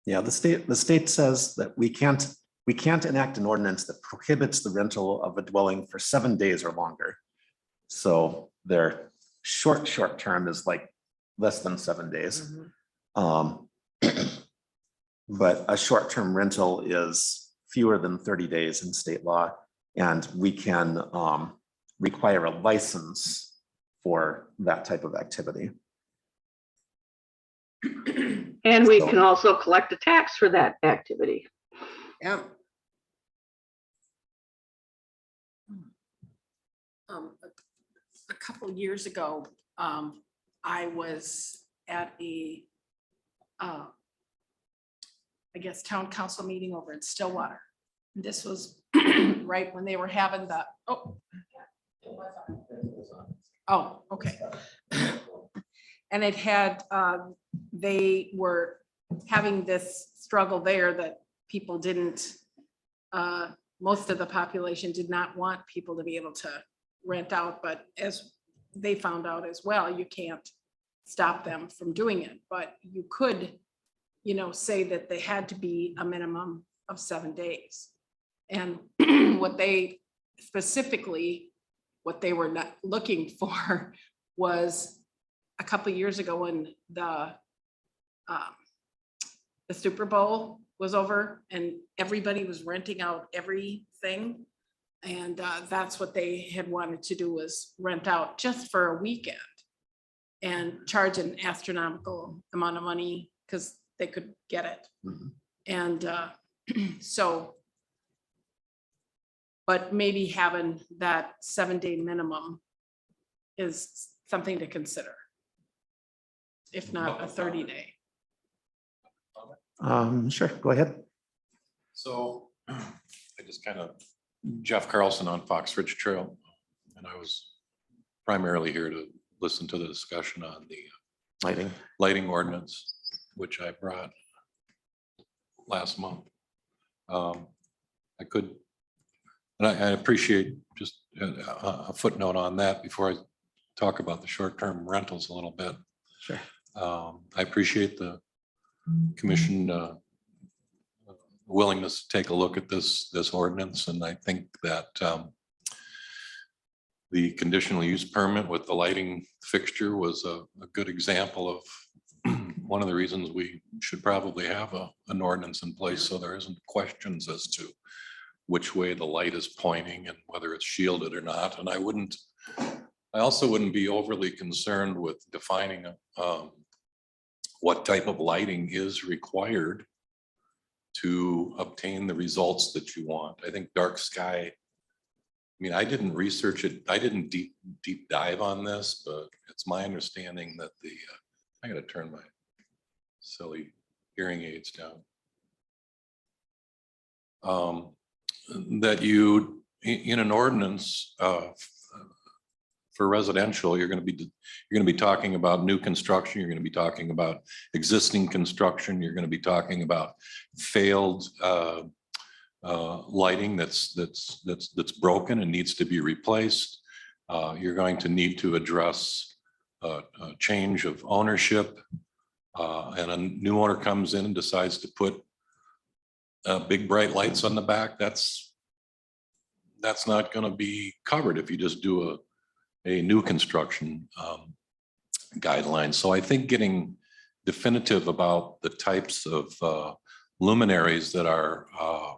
Yeah, the state says that we can't enact an ordinance that prohibits the rental of a dwelling for 7 days or longer. So their short term is like less than 7 days. But a short-term rental is fewer than 30 days in state law, and we can require a license for that type of activity. And we can also collect a tax for that activity. Yeah. A couple years ago, I was at a, I guess, town council meeting over in Stillwater. This was right when they were having the, okay. And it had, they were having this struggle there that people didn't, most of the population did not want people to be able to rent out, but as they found out as well, you can't stop them from doing it, but you could, say that they had to be a minimum of 7 days. And what they specifically, what they were not looking for was a couple of years ago when the Super Bowl was over and everybody was renting out everything. And that's what they had wanted to do, was rent out just for a weekend and charge an astronomical amount of money because they could get it. And so, but maybe having that 7-day minimum is something to consider, if not a 30-day. Sure, go ahead. So I just Jeff Carlson on Fox Ridge Trail, and I was primarily here to listen to the discussion on the lighting ordinance, which I brought last month. I could And I appreciate just a footnote on that before I talk about the short-term rentals a little bit. Sure. I appreciate the commission willingness to take a look at this ordinance, and I think that the conditional use permit with the lighting fixture was a good example of one of the reasons we should probably have an ordinance in place, so there isn't questions as to which way the light is pointing and whether it's shielded or not. And I also wouldn't be overly concerned with defining what type of lighting is required to obtain the results that you want. I think dark sky, I mean, I didn't research it. I didn't deep dive on this, but it's my understanding that I gotta turn my silly hearing aids down. That you, in an ordinance for residential, you're going to be talking about new construction. You're going to be talking about existing construction. You're going to be talking about failed lighting that's broken and needs to be replaced. You're going to need to address a change of ownership, and a new owner comes in and decides to put big bright lights on the back. That's not going to be covered if you just do a new construction guideline. So I think getting definitive about the types of luminaries that are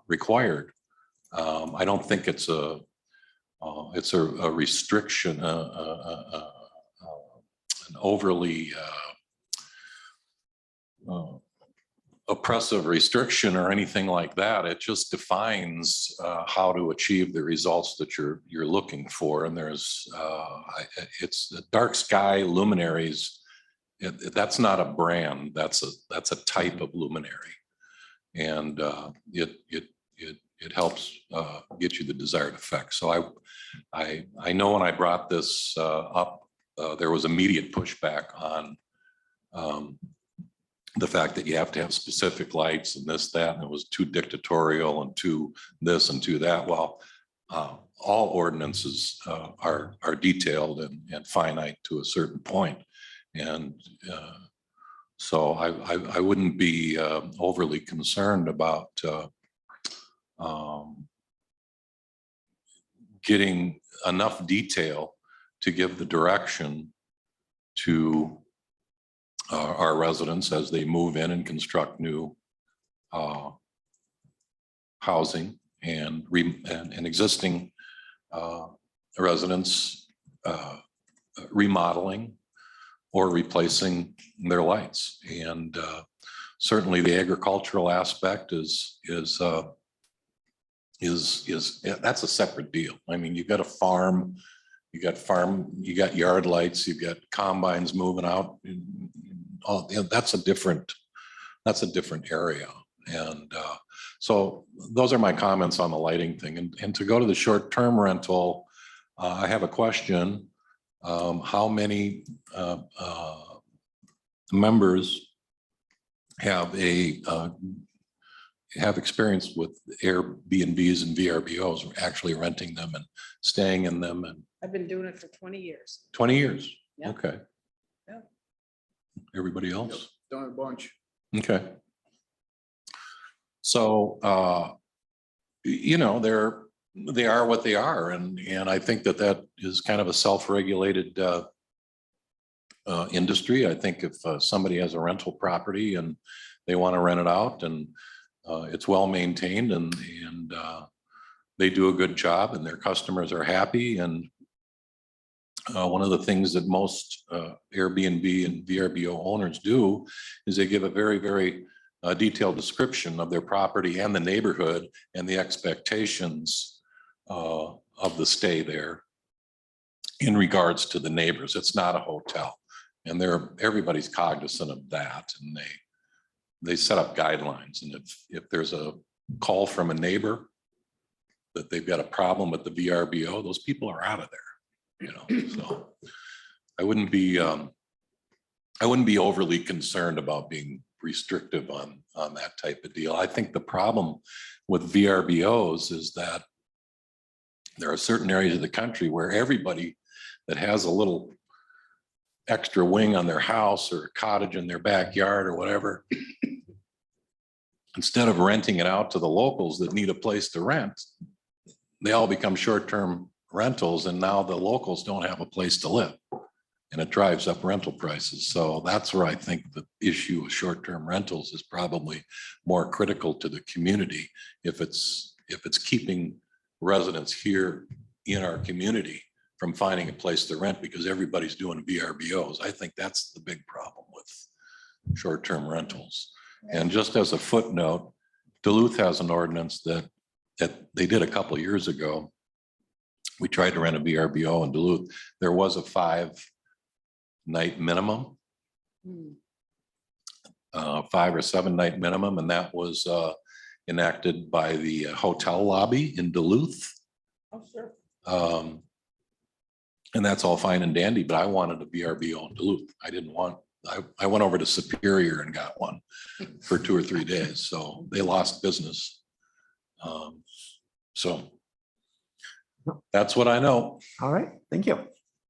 required. I don't think it's a restriction, an overly oppressive restriction or anything like that. It just defines how to achieve the results that you're looking for. And there's it's the dark sky luminaries. That's not a brand. That's a type of luminary, and it helps get you the desired effect. So I know when I brought this up, there was immediate pushback on the fact that you have to have specific lights and this, that, and it was too dictatorial and too this and too that. Well, all ordinances are detailed and finite to a certain point. And so I wouldn't be overly concerned about getting enough detail to give the direction to our residents as they move in and construct new housing, and existing residents remodeling or replacing their lights. And certainly the agricultural aspect is that's a separate deal. I mean, you've got a farm, you got yard lights, you've got combines moving out. That's a different area. And so those are my comments on the lighting thing. And to go to the short-term rental, I have a question. How many members have experience with Airbnbs and VRBOs, actually renting them and staying in them? And I've been doing it for 20 years. 20 years. Yeah. Okay. Yeah. Everybody else? Done a bunch. Okay. So, you know, they are what they are. And I think that is kind of a self-regulated industry. I think if somebody has a rental property and they want to rent it out, and it's well maintained, and they do a good job and their customers are happy. And one of the things that most Airbnb and VRBO owners do is they give a very, very detailed description of their property and the neighborhood and the expectations of the stay there in regards to the neighbors. It's not a hotel, and everybody's cognizant of that, and they set up guidelines. And if there's a call from a neighbor that they've got a problem with the VRBO, those people are out of there, you know. So I wouldn't be overly concerned about being restrictive on that type of deal. I think the problem with VRBOs is that There are certain areas of the country where everybody that has a little extra wing on their house or a cottage in their backyard or whatever, instead of renting it out to the locals that need a place to rent, they all become short-term rentals, and now the locals don't have a place to live. And it drives up rental prices. So that's where I think the issue of short-term rentals is probably more critical to the community. If it's keeping residents here in our community from finding a place to rent because everybody's doing VRBOs. I think that's the big problem with short-term rentals. And just as a footnote, Duluth has an ordinance that they did a couple of years ago. We tried to rent a VRBO in Duluth. There was a 5-night minimum, 5 or 7 night minimum, and that was enacted by the hotel lobby in Duluth. Oh, sure. And that's all fine and dandy, but I wanted a VRBO in Duluth. I didn't want, I went over to Superior and got one for 2 or 3 days. So they lost business. So that's what I know. All right, thank you.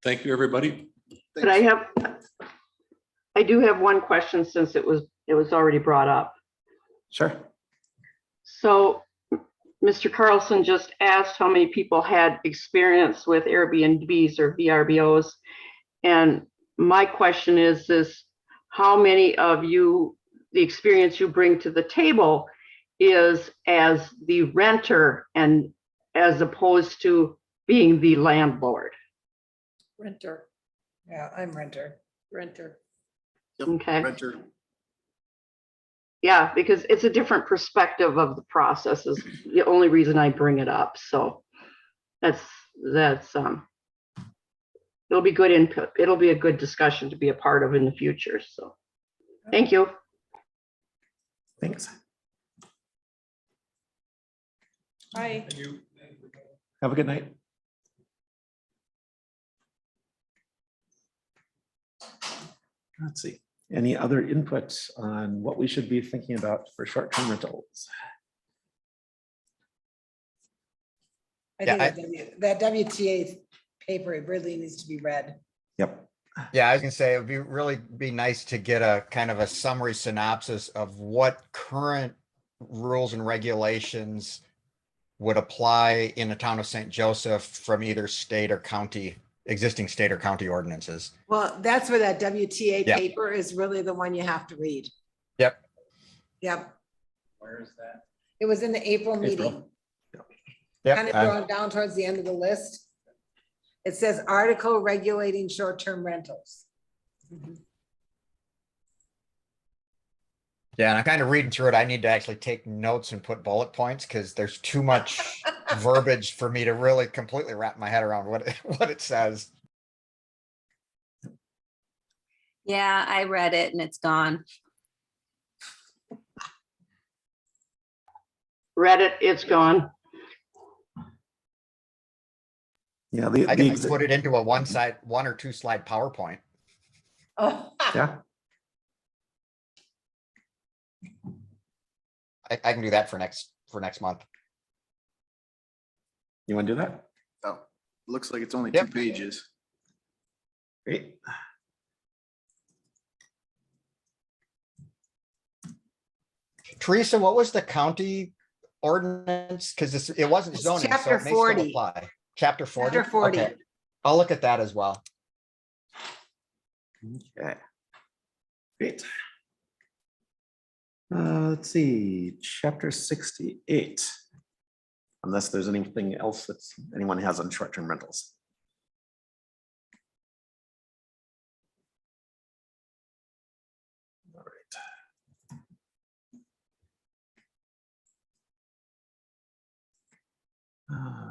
Thank you, everybody. But I do have one question since it was already brought up. Sure. So Mr. Carlson just asked how many people had experience with Airbnbs or VRBOs. And my question is how many of you, the experience you bring to the table is as the renter and as opposed to being the landlord? Renter, Yeah, I'm renter. renter. Yep, Okay. Renter. Yeah, because it's a different perspective of the process is the only reason I bring it up. So that's it'll be good input. It'll be a good discussion to be a part of in the future. So thank you. Thanks. Hi. Have a good night. Let's see. Any other input on what we should be thinking about for short-term rentals? I Yeah, think that WTA paper, it really needs to be read. Yep. Yeah, I was gonna say, it'd really be nice to get a kind of a summary synopsis of what current rules and regulations would apply in the town of St. Joseph from either state or county, existing state or county ordinances. Well, that's where that WTA Yeah. paper is really the one you have to read. Yep. Yep. Where is that? It was in the April meeting. Kind of Yep. going down towards the end of the list. It says article regulating short-term rentals. Yeah, and I'm kind of reading through it. I need to actually take notes and put bullet points because there's too much verbiage for me to really completely wrap my head around what it says. Yeah, I read it and it's gone. Read it, it's gone. Yeah, I can like put it into a 1 or 2 slide PowerPoint. Oh. Yeah. I can do that for next month. You want to do that? Oh, looks like it's only Yep. 2 pages. Great. Teresa, what was the county ordinance? Because it wasn't It's zoning, so chapter it may still 40. apply. Chapter 40? Chapter 40. Okay. I'll look at that as well. Okay. Great. Let's see, chapter 68. Unless there's anything else that anyone has on short-term rentals. All right.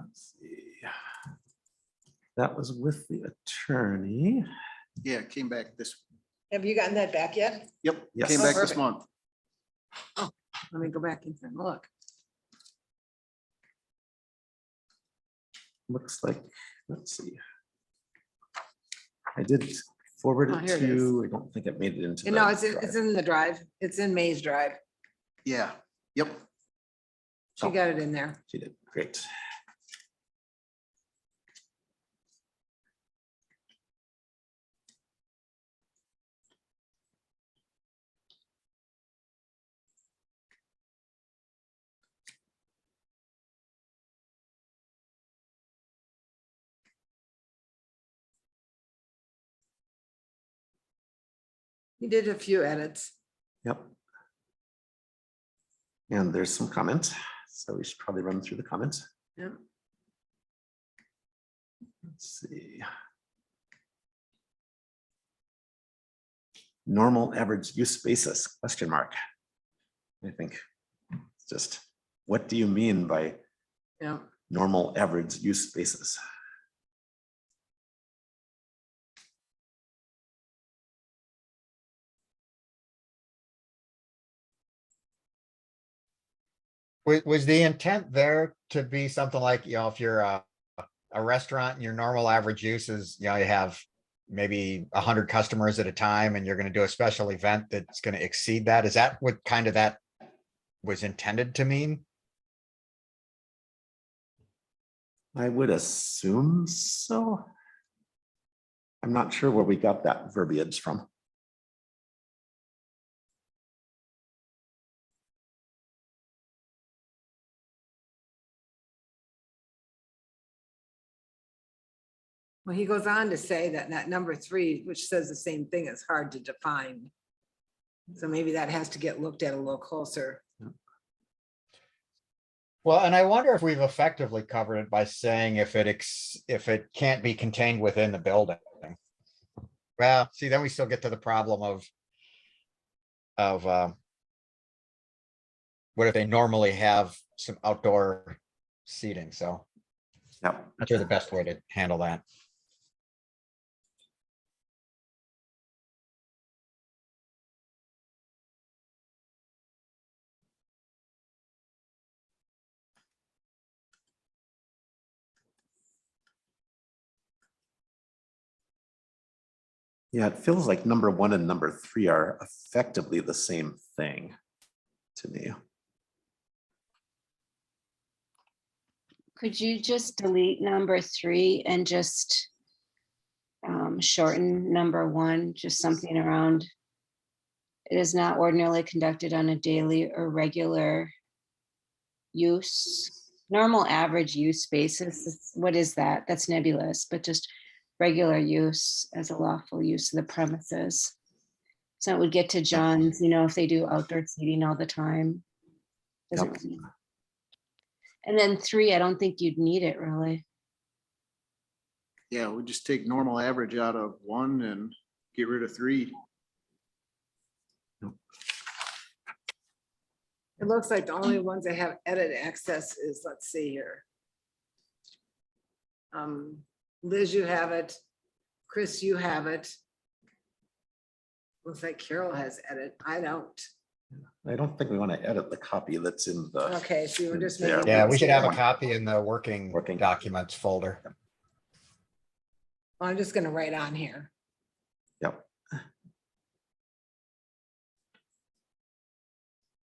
Let's see. That was with the attorney. Yeah, it came back this, Have you gotten that back yet? yep, Yes. came Oh, back this perfect. month. Oh, let me go back and look. Looks like, let's see. I did forward Oh, it here it to you. I don't think it made it into. No, the it's drive. in the drive. It's in May's drive. Yeah, yep. She got it in there. She did, great. You did a few edits. Yep. And there's some comments, so we should probably run through the comments. Yeah. Let's see. Normal average use basis, question mark. I think it's just, what do you mean by Yeah. normal average use basis? Was the intent there to be something like, if you're a restaurant and your normal average use is, you have maybe 100 customers at a time and you're going to do a special event that's going to exceed that? Is that what kind of that was intended to mean? I would assume so. I'm not sure where we got that verbiage from. Well, he goes on to say that number 3, which says the same thing, is hard to define. So maybe that has to get looked at a little closer. Well, and I wonder if we've effectively covered it by saying if it can't be contained within the building. Well, see, then we still get to the problem of what if they normally have some outdoor seating? So yeah, not sure the best way to handle that. Yeah, it feels like number 1 and number 3 are effectively the same thing to me. Could you just delete number 3 and just shorten number 1, just something around? It is not ordinarily conducted on a daily or regular use. Normal average use basis, what is that? That's nebulous, but just regular use as a lawful use of the premises. So it would get to John's, if they do outdoor seating all the time. Doesn't really. And then 3, I don't think you'd need it really. Yeah, we just take normal average out of 1 and get rid of 3. It looks like the only ones that have edit access is, let's see here. Liz, you have it. Chris, you have it. Looks like Carol has edit. I don't. I don't think we want to edit the copy that's in the. Okay, so you were just there. making. Yeah, we should have a copy in the working documents folder. I'm just gonna write on here. Yep. Let's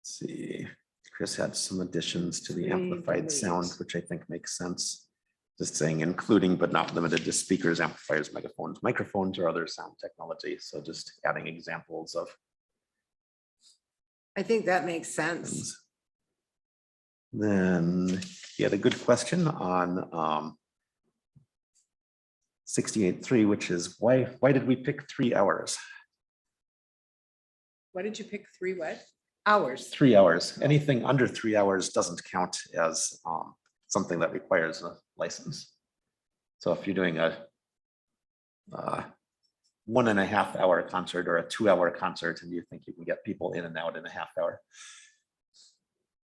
see, Chris had some additions to the amplified sound, which I think makes sense. Just saying including but not limited to speakers, amplifiers, megaphones, microphones, or other sound technology. So just adding examples of. I think that makes sense. Then he had a good question on 68.3, which is why did we pick 3 hours? What did you pick? 3 what? Hours. 3 hours. Anything under 3 hours doesn't count as something that requires a license. So if you're doing a 1.5 hour concert or a 2 hour concert and you think you can get people in and out in a half hour,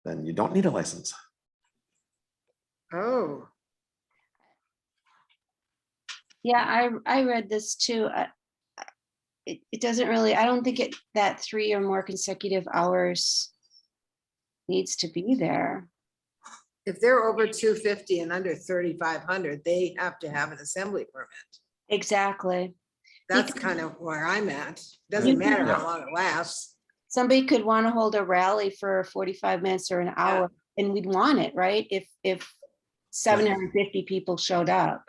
then you don't need a license. Oh. Yeah, I read this too. It doesn't really, I don't think that 3 or more consecutive hours needs to be there. If they're over 250 and under 3,500, they have to have an assembly permit. Exactly. That's kind of where I'm at. Doesn't matter how long it lasts. Somebody could want to hold a rally for 45 minutes or an hour, and we'd want it, right? If 750 people showed up.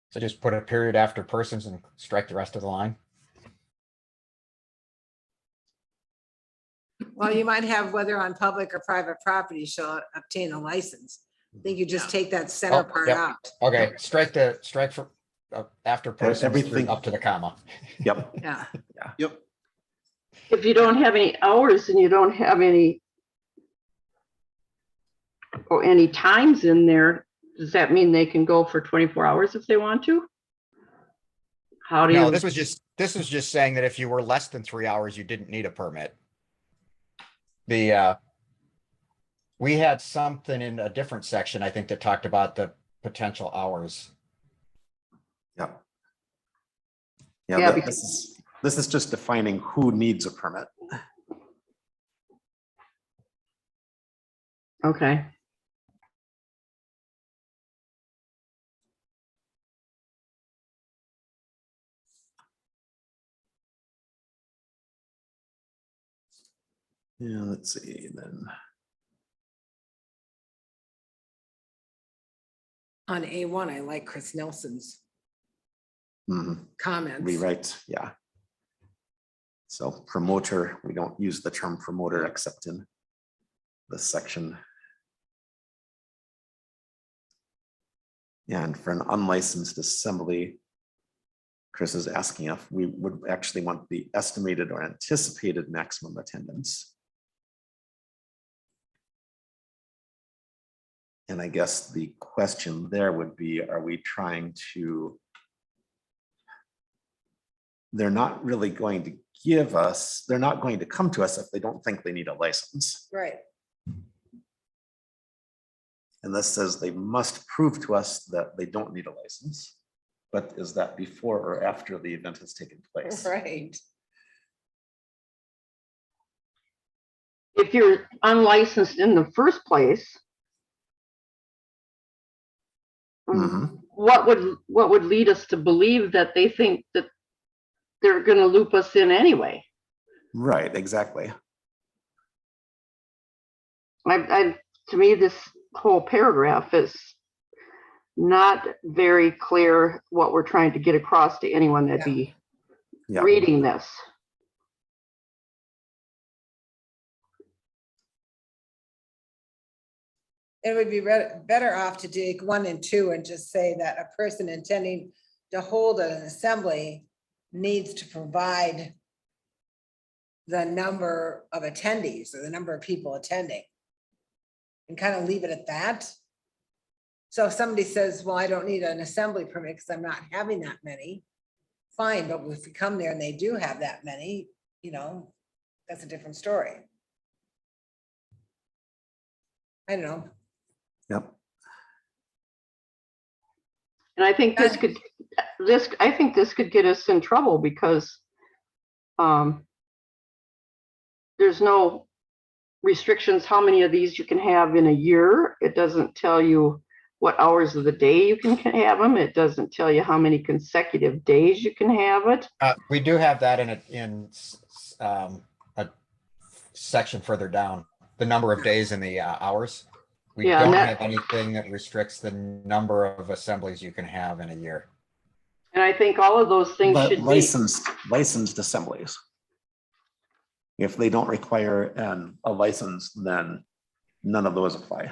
So just put a period after persons and strike the rest of the line. Well, you might have whether on public or private property shall obtain a license. I think you just take that center Oh, part yep. out. Okay, strike for, after persons everything- up to the comma. Yep. Yeah. Yep. If you don't have any hours and you don't have any or any times in there, does that mean they can go for 24 hours if they want to? How do No, you? this was just saying that if you were less than 3 hours, you didn't need a permit. We had something in a different section, I think, that talked about the potential hours. Yep. Yeah, Yeah, because- this is just defining who needs a permit. Okay. Yeah, let's see then. On A1, I like Chris Nelson's Mhm. comments. Rewrite, yeah. So promoter, we don't use the term promoter except in this section. Yeah, and for an unlicensed assembly, Chris is asking if we would actually want the estimated or anticipated maximum attendance. And I guess the question there would be, are we trying to? They're not really going to give us, they're not going to come to us if they don't think they need a license. Right. And this says they must prove to us that they don't need a license. But is that before or after the event has taken place? Right. If you're unlicensed in the first place, Mhm. what would lead us to believe that they think that they're going to loop us in anyway? Right, exactly. To me, this whole paragraph is not very clear what we're trying to get across to anyone that be Yeah. reading this. It would be better off to take 1 and 2 and just say that a person intending to hold an assembly needs to provide the number of attendees or the number of people attending. And kind of leave it at that. So if somebody says, well, I don't need an assembly permit because I'm not having that many, fine, but if we come there and they do have that many, that's a different story. I don't know. Yep. And I think this could get us in trouble because there's no restrictions how many of these you can have in a year. It doesn't tell you what hours of the day you can have them. It doesn't tell you how many consecutive days you can have it. We do have that in a section further down, the number of days and the hours. We Yeah, don't and have anything that restricts the number of assemblies you can have in a year. And I think all of those things But should be. licensed assemblies. If they don't require a license, then none of those apply.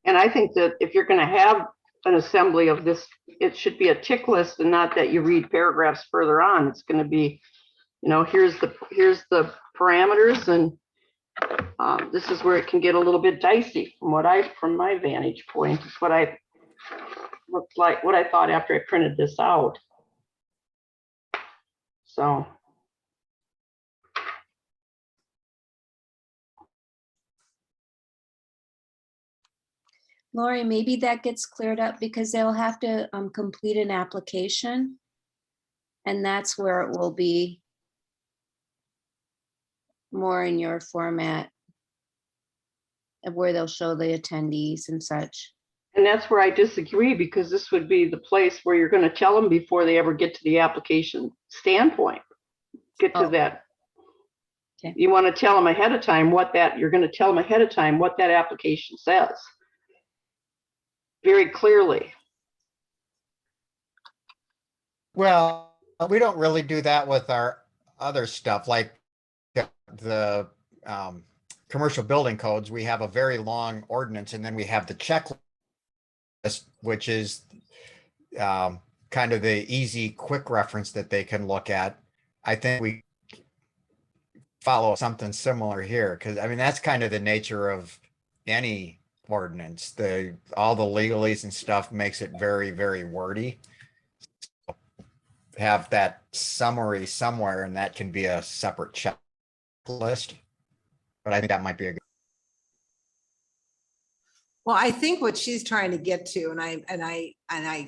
And I think that if you're going to have an assembly of this, it should be a tick list and not that you read paragraphs further on. It's going to be, here's the parameters, and this is where it can get a little bit dicey from my vantage point. It's what I looked like, what I thought after I printed this out. So. Lori, maybe that gets cleared up because they'll have to complete an application. And that's where it will be more in your format of where they'll show the attendees and such. And that's where I disagree, because this would be the place where you're going to tell them before they ever get to the application standpoint. Get to that. Okay. You want to tell them ahead of time you're going to tell them ahead of time what that application says. Very clearly. Well, we don't really do that with our other stuff, like the commercial building codes, we have a very long ordinance, and then we have the checklist, which is kind of the easy, quick reference that they can look at. I think we follow something similar here, because I mean, that's kind of the nature of any ordinance. All the legalese and stuff makes it very, very wordy. Have that summary somewhere, and that can be a separate checklist. But I think that might be a good. Well, I think what she's trying to get to, and I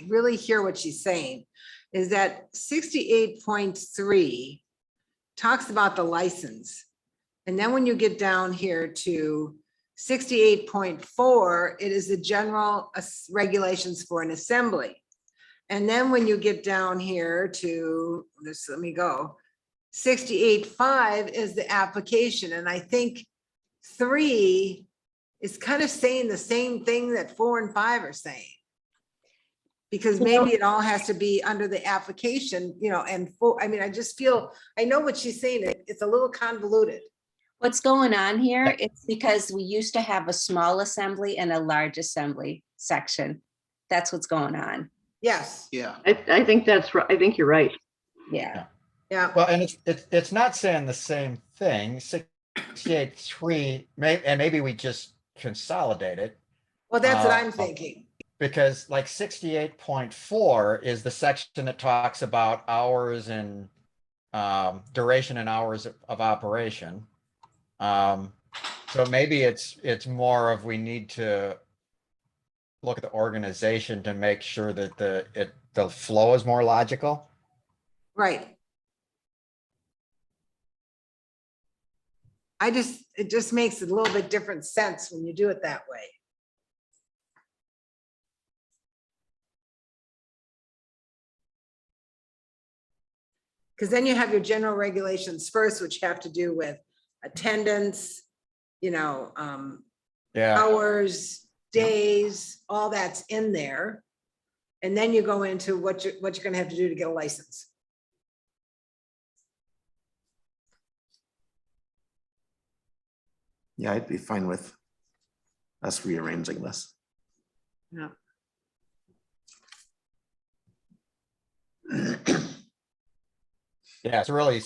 really hear what she's saying, is that 68.3 talks about the license. And then when you get down here to 68.4, it is the general regulations for an assembly. And then when you get down here to, just let me go, 68.5 is the application. And I think 3 is kind of saying the same thing that 4 and 5 are saying. Because maybe it all has to be under the application, you know, and 4, I mean, I just feel, I know what she's saying, it's a little convoluted. What's going on here? It's because we used to have a small assembly and a large assembly section. That's what's going on. Yes. Yeah. I think that's right. I think you're right. Yeah. Yeah. Well, and it's not saying the same thing. 68.3, and maybe we just consolidate it. Well, that's what I'm thinking. Because like 68.4 is the section that talks about hours and duration and hours of operation. So maybe it's more of, we need to look at the organization to make sure that the flow is more logical. Right. It just makes a little bit different sense when you do it that way. Because then you have your general regulations first, which have to do with attendance, you know, hours, days, all that's in there. And then you go into what you're gonna have to do to get a license. Yeah, I'd be fine with us rearranging this. Yeah. Yeah, it's really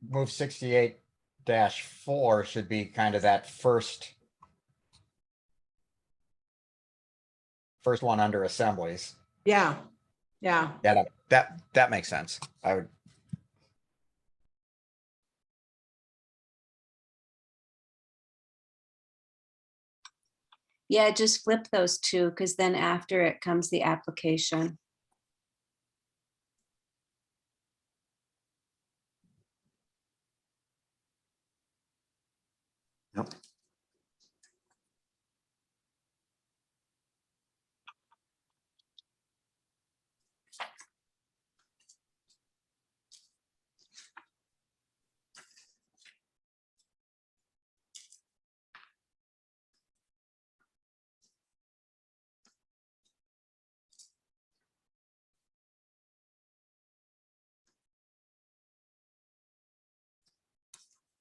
move 68-4 should be kind of that first one under assemblies. Yeah, yeah. Yeah, that makes sense. I would. Yeah, just flip those two, because then after it comes the application. Yep.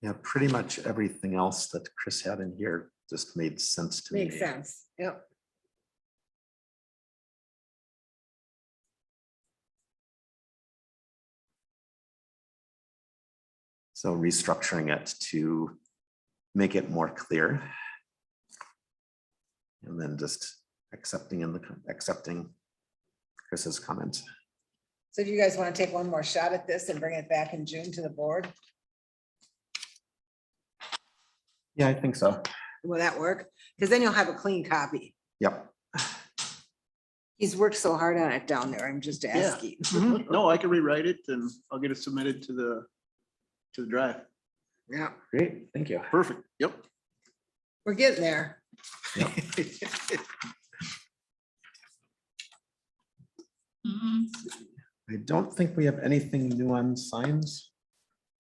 Yeah, pretty much everything else that Chris had in here just made sense to me. Makes sense. Yep. So restructuring it to make it more clear. And then just accepting Chris's comment. So do you guys want to take one more shot at this and bring it back in June to the board? Yeah, I think so. Will that work? Because then you'll have a clean copy. Yep. He's worked so hard on it down there. I'm just asking. No, I can rewrite it and I'll get it submitted to the drive. Yeah, Great, thank you. Perfect. Yep. we're getting there. I don't think we have anything new on signs.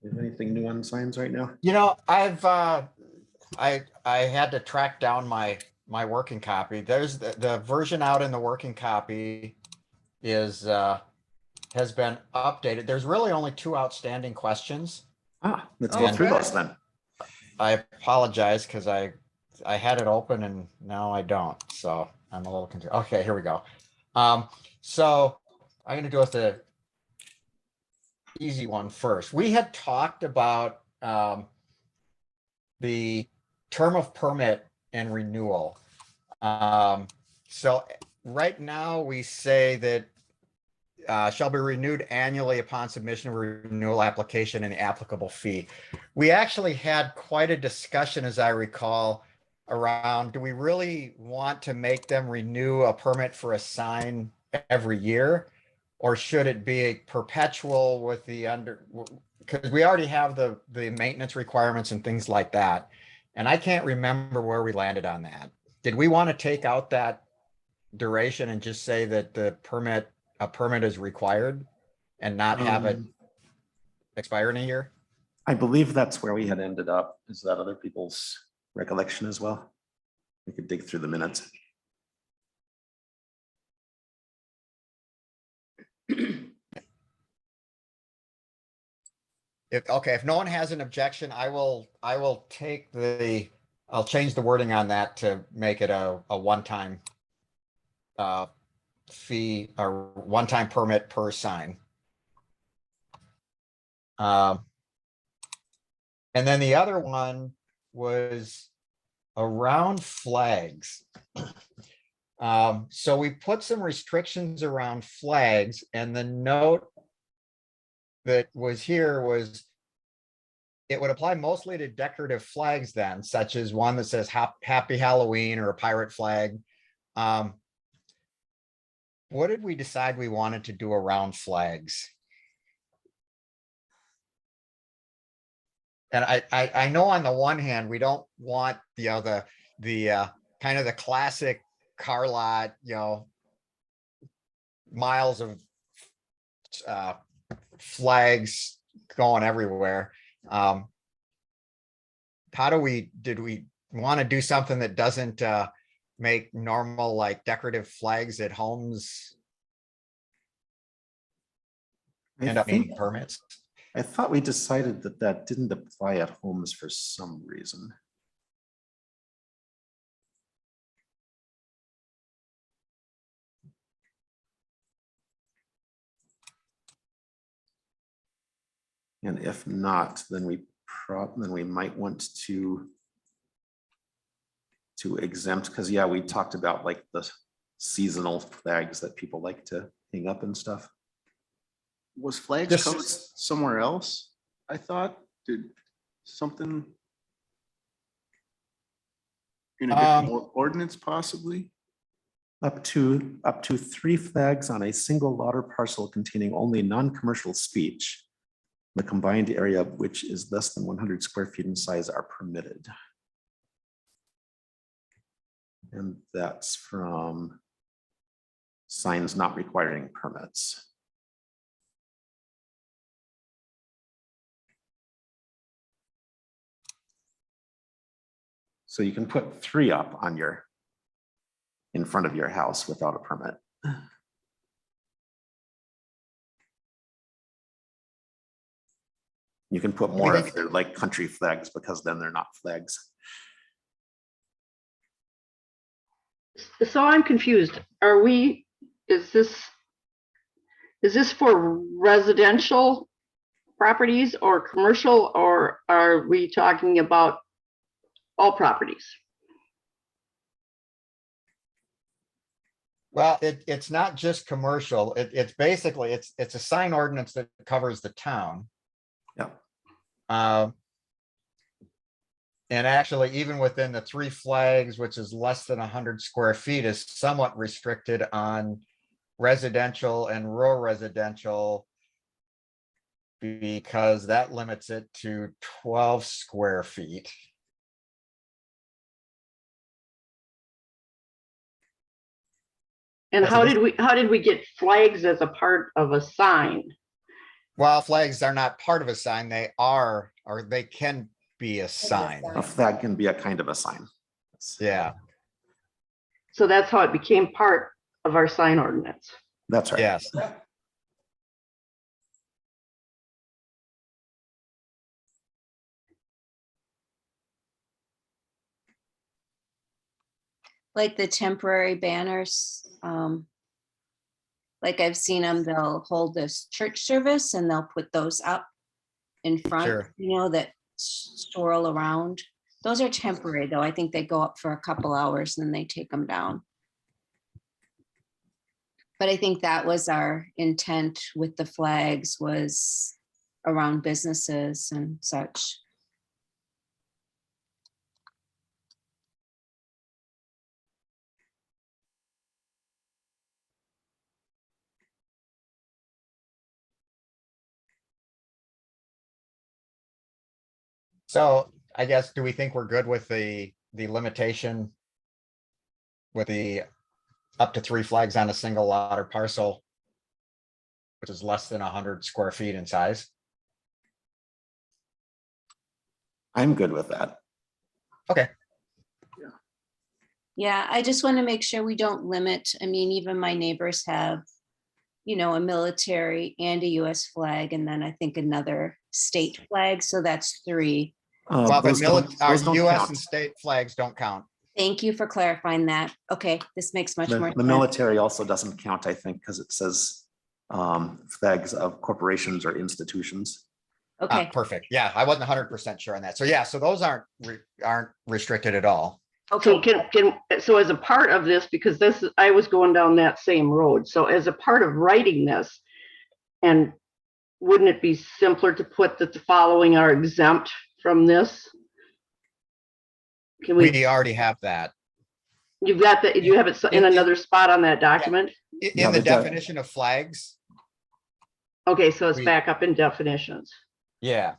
Do we have anything new on signs right now? You know, I had to track down my working copy. There's the version out in the working copy has been updated. There's really only 2 outstanding questions. Let's go through those then. I apologize because I had it open and now I don't. So I'm a little confused. Okay, here we go. So I'm going to go with the easy one first. We had talked about the term of permit and renewal. So right now we say that shall be renewed annually upon submission of a renewal application and the applicable fee. We actually had quite a discussion, as I recall, around, do we really want to make them renew a permit for a sign every year? Or should it be a perpetual with the because we already have the maintenance requirements and things like that. And I can't remember where we landed on that. Did we want to take out that duration and just say that a permit is required and not have it expire in a year? I believe that's where we had ended up. Is that other people's recollection as well? We could dig through the minutes. If no one has an objection, I'll change the wording on that to make it a one-time fee or one-time permit per sign. And then the other one was around flags. So we put some restrictions around flags, and the note that was here was it would apply mostly to decorative flags then, such as one that says Happy Halloween or a pirate flag. What did we decide we wanted to do around flags? And I know on the one hand, we don't want the kind of the classic car lot, miles of flags going everywhere. Did we want to do something that doesn't make normal like decorative flags at homes end up needing permits? I thought we decided that didn't apply at homes for some reason. And if not, then we might want to exempt, because yeah, we talked about like the seasonal flags that people like to hang up and stuff. Was flags code somewhere else? I thought, did something in a different ordinance possibly? Up to 3 flags on a single lot or parcel containing only non-commercial speech, the combined area of which is less than 100 square feet in size, are permitted. And that's from signs not requiring permits. So you can put 3 up on in front of your house without a permit. You can put more if they're like country flags, because then they're not flags. So I'm confused. Is this for residential properties or commercial, or are we talking about all properties? Well, it's not just commercial. It's basically, it's a sign ordinance that covers the town. Yeah. And actually, even within the 3 flags, which is less than 100 square feet, is somewhat restricted on residential and rural residential, because that limits it to 12 square feet. And how did we get flags as a part of a sign? Well, flags are not part of a sign. They are, or they can be a sign. A flag can be a kind of a sign. Yeah. So that's how it became part of our sign ordinance. That's right. Yes. like the temporary banners. Like I've seen them, they'll hold this church service and they'll put those up in front, Sure. you know, that swirl around. Those are temporary though. I think they go up for a couple hours and then they take them down. But I think that was our intent with the flags, was around businesses and such. So I guess, do we think we're good with the limitation with the up to 3 flags on a single lot or parcel, which is less than 100 square feet in size? I'm good with that. Okay. Yeah, I just want to make sure we don't limit. I mean, even my neighbors have, you know, a military and a US flag, and then I think another state flag. So that's 3. Well, but those don't US count. and state flags don't count. Thank you for clarifying that. Okay, this makes much more The sense. military also doesn't count, I think, because it says flags of corporations or institutions. Okay, Perfect. Yeah, I wasn't 100% sure on that. So yeah, so those aren't restricted at all. So so as a part of this, because this, I was going down that same road. So as a part of writing this, and wouldn't it be simpler to put that the following are exempt from this? Can we, We already have that. you've got that, you have it in another spot on that document? In the definition of flags. Okay, so it's back up in definitions. Yeah.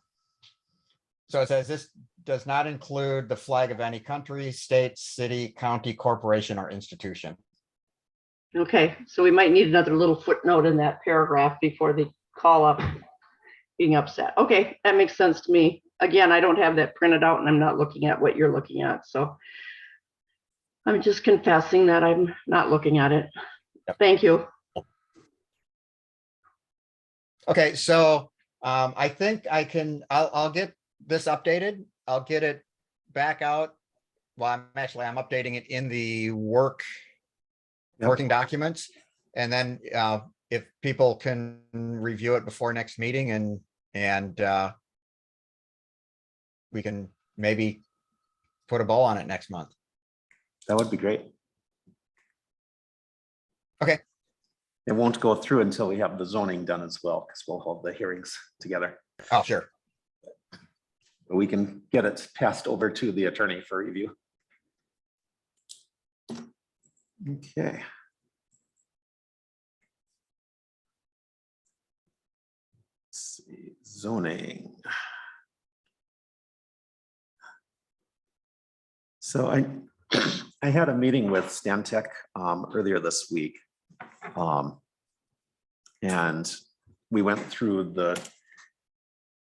So it says this does not include the flag of any country, state, city, county, corporation, or institution. Okay, so we might need another little footnote in that paragraph before they call up being upset. Okay, that makes sense to me. Again, I don't have that printed out and I'm not looking at what you're looking at, so I'm just confessing that I'm not looking at it. Thank you. Okay, so I think I'll get this updated. I'll get it back out. Well, I'm updating it in the working documents. And then if people can review it before next meeting and we can maybe put a bow on it next month. That would be great. Okay. It won't go through until we have the zoning done as well, because we'll hold the hearings together. Oh, sure. But we can get it passed over to the attorney for review. Okay. Let's see, zoning. So I had a meeting with Stantec earlier this week. And we went through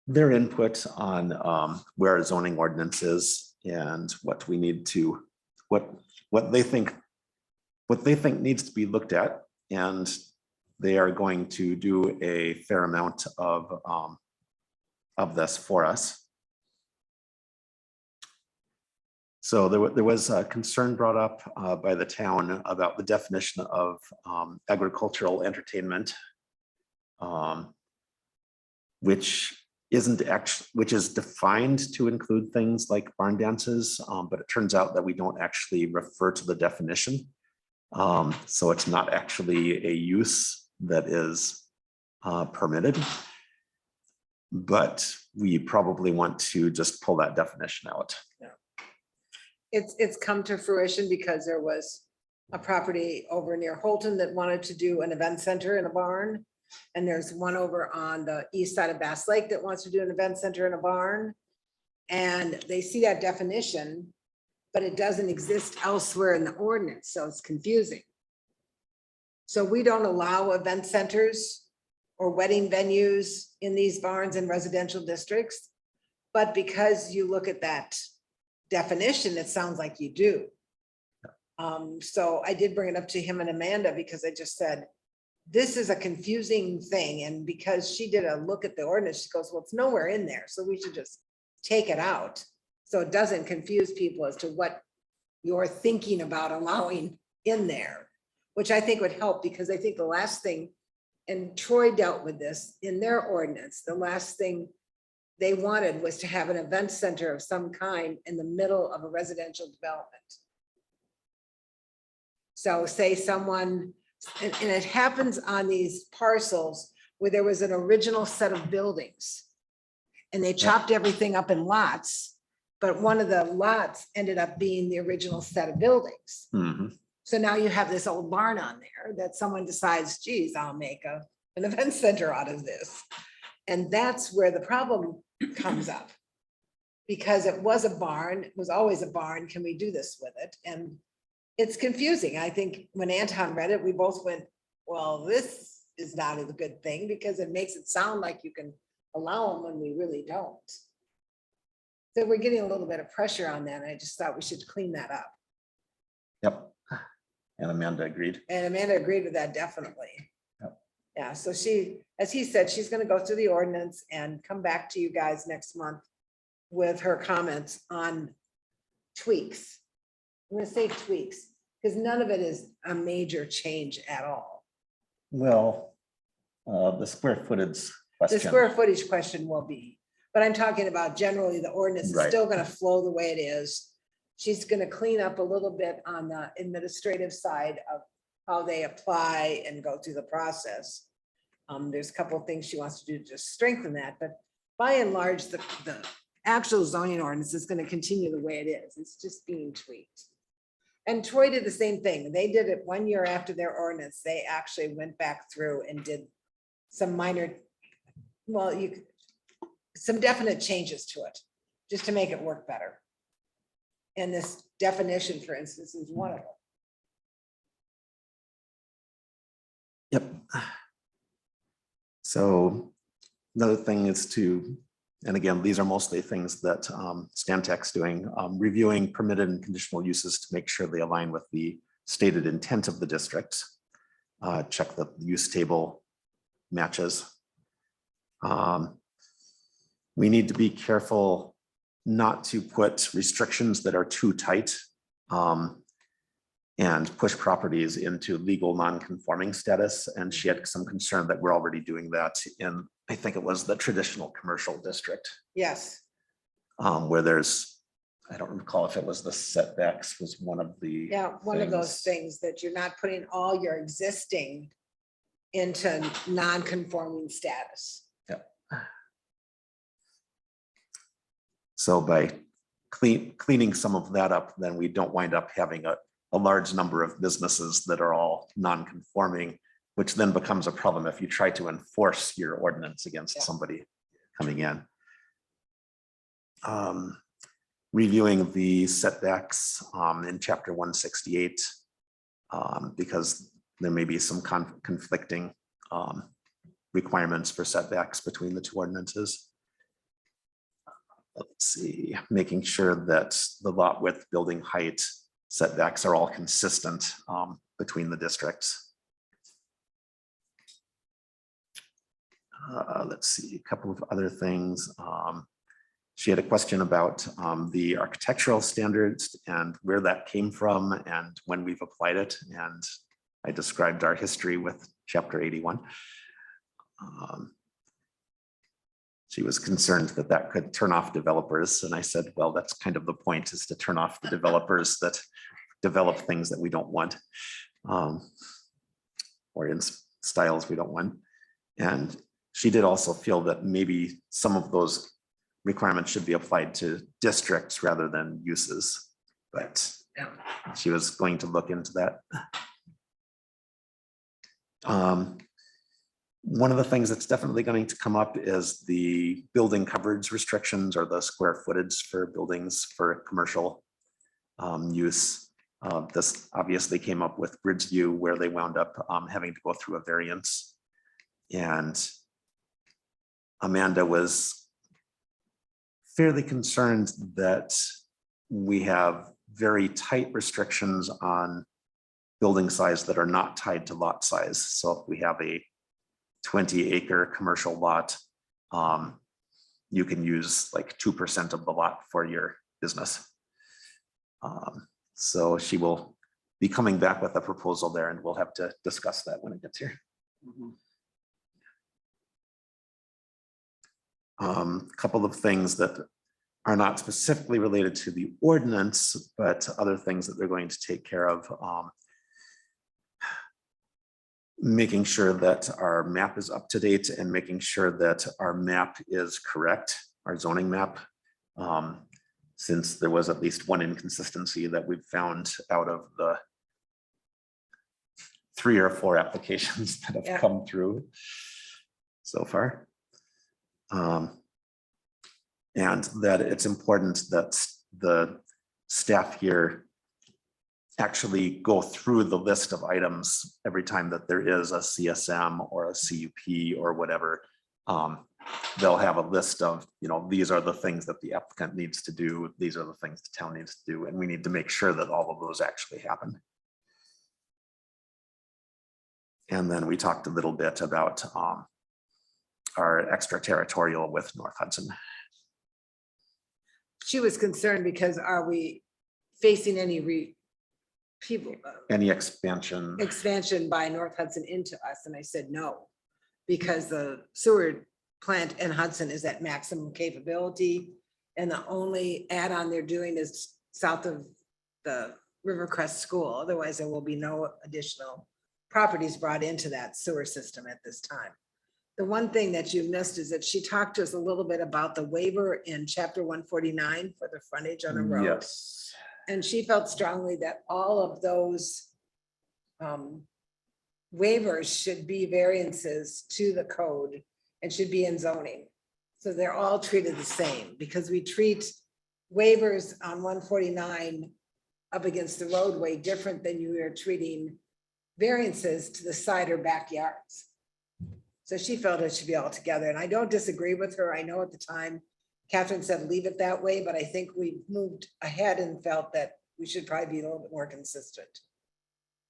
their input on where our zoning ordinance is and what we need to, what they think needs to be looked at. And they are going to do a fair amount of this for us. So there was a concern brought up by the town about the definition of agricultural entertainment, which is defined to include things like barn dances, but it turns out that we don't actually refer to the definition. So it's not actually a use that is permitted, but we probably want to just pull that definition out. Yeah. It's come to fruition because there was a property over near Holton that wanted to do an event center in a barn. And there's one over on the east side of Bass Lake that wants to do an event center in a barn. And they see that definition, but it doesn't exist elsewhere in the ordinance, so it's confusing. So we don't allow event centers or wedding venues in these barns in residential districts. But because you look at that definition, it sounds like you do. So I did bring it up to him and Amanda because I just said, this is a confusing thing. And because she did a look at the ordinance, she goes, well, it's nowhere in there. So we should just take it out. So it doesn't confuse people as to what you're thinking about allowing in there, which I think would help, because I think the last thing, and Troy dealt with this in their ordinance, the last thing they wanted was to have an event center of some kind in the middle of a residential development. So say someone, and it happens on these parcels where there was an original set of buildings and they chopped everything up in lots, but one of the lots ended up being the original set of buildings. Mhm. So now you have this old barn on there that someone decides, geez, I'll make an event center out of this. And that's where the problem comes up. Because it was a barn, it was always a barn, can we do this with it? And it's confusing. I think when Anton read it, we both went, well, this is not a good thing, because it makes it sound like you can allow them when we really don't. So we're getting a little bit of pressure on that. And I just thought we should clean that up. Yep. And Amanda agreed. And Amanda agreed with that, definitely. Yep. Yeah, so she, as he said, she's gonna go through the ordinance and come back to you guys next month with her comments on tweaks. I'm gonna say tweaks, because none of it is a major change at all. Well, the square footage The question. square footage question will be, but I'm talking about generally the ordinance is Right. still gonna flow the way it is. She's gonna clean up a little bit on the administrative side of how they apply and go through the process. There's a couple of things she wants to do to just strengthen that, but by and large, the actual zoning ordinance is gonna continue the way it is. It's just being tweaked. And Troy did the same thing. They did it 1 year after their ordinance. They actually went back through and did some minor, well, some definite changes to it, just to make it work better. And this definition, for instance, is one of them. Yep. So another thing is to, and again, these are mostly things that Stantec's doing, reviewing permitted and conditional uses to make sure they align with the stated intent of the district. Check the use table matches. We need to be careful not to put restrictions that are too tight and push properties into legal non-conforming status. And she had some concern that we're already doing that in, I think it was the traditional commercial district, Yes, where there's, I don't recall if it was the setbacks was one of the. yeah, one of those things that you're not putting all your existing into non-conforming status. Yep. So by cleaning some of that up, then we don't wind up having a large number of businesses that are all non-conforming, which then becomes a problem if you try to enforce your ordinance against somebody coming in. Reviewing the setbacks in chapter 168, because there may be some conflicting requirements for setbacks between the two ordinances. Let's see, making sure that the lot width, building height setbacks are all consistent between the districts. Let's see, a couple of other things. She had a question about the architectural standards and where that came from and when we've applied it. And I described our history with chapter 81. She was concerned that that could turn off developers. And I said, well, that's kind of the point, is to turn off the developers that develop things that we don't want, or in styles we don't want. And she did also feel that maybe some of those requirements should be applied to districts rather than uses, but she was going to look into that. One of the things that's definitely going to come up is the building coverage restrictions, or the square footage for buildings for commercial use. This obviously came up with Bridgeview, where they wound up having to go through a variance. And Amanda was fairly concerned that we have very tight restrictions on building size that are not tied to lot size. So if we have a 20-acre commercial lot, you can use like 2% of the lot for your business. So she will be coming back with a proposal there, and we'll have to discuss that when it gets here. Couple of things that are not specifically related to the ordinance, but other things that they're going to take care of. Making sure that our map is up to date and making sure that our map is correct, our zoning map. Since there was at least one inconsistency that we've found out of the 3 or 4 applications that have come through so far. And that it's important that the staff here actually go through the list of items every time that there is a CSM or a CUP or whatever. They'll have a list of, you know, these are the things that the applicant needs to do. These are the things the town needs to do. And we need to make sure that all of those actually happen. And then we talked a little bit about our extraterritorial with North Hudson. She was concerned because are we facing any Any expansion? expansion by North Hudson into us? And I said, no, because the sewer plant in Hudson is at maximum capability. And the only add-on they're doing is south of the Rivercrest School. Otherwise, there will be no additional properties brought into that sewer system at this time. The one thing that you missed is that she talked to us a little bit about the waiver in chapter 149 for the frontage on a road. Yes. And she felt strongly that all of those waivers should be variances to the code and should be in zoning. So they're all treated the same because we treat waivers on 149 up against the roadway different than you are treating variances to the side or backyards. So she felt it should be all together, and I don't disagree with her. I know at the time Catherine said leave it that way, but I think we moved ahead and felt that we should probably be a little bit more consistent.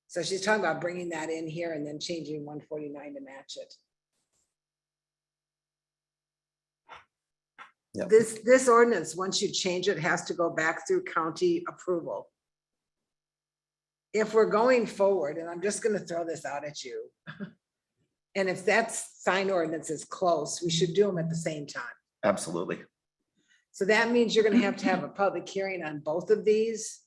So she's talking about bringing that in here and then changing 149 to match it. Yep. This ordinance, once you change it, has to go back through county approval. If we're going forward, and I'm just going to throw this out at you, and if that sign ordinance is close, we should do them at the same time. Absolutely. So that means you're gonna have a public hearing on both of these.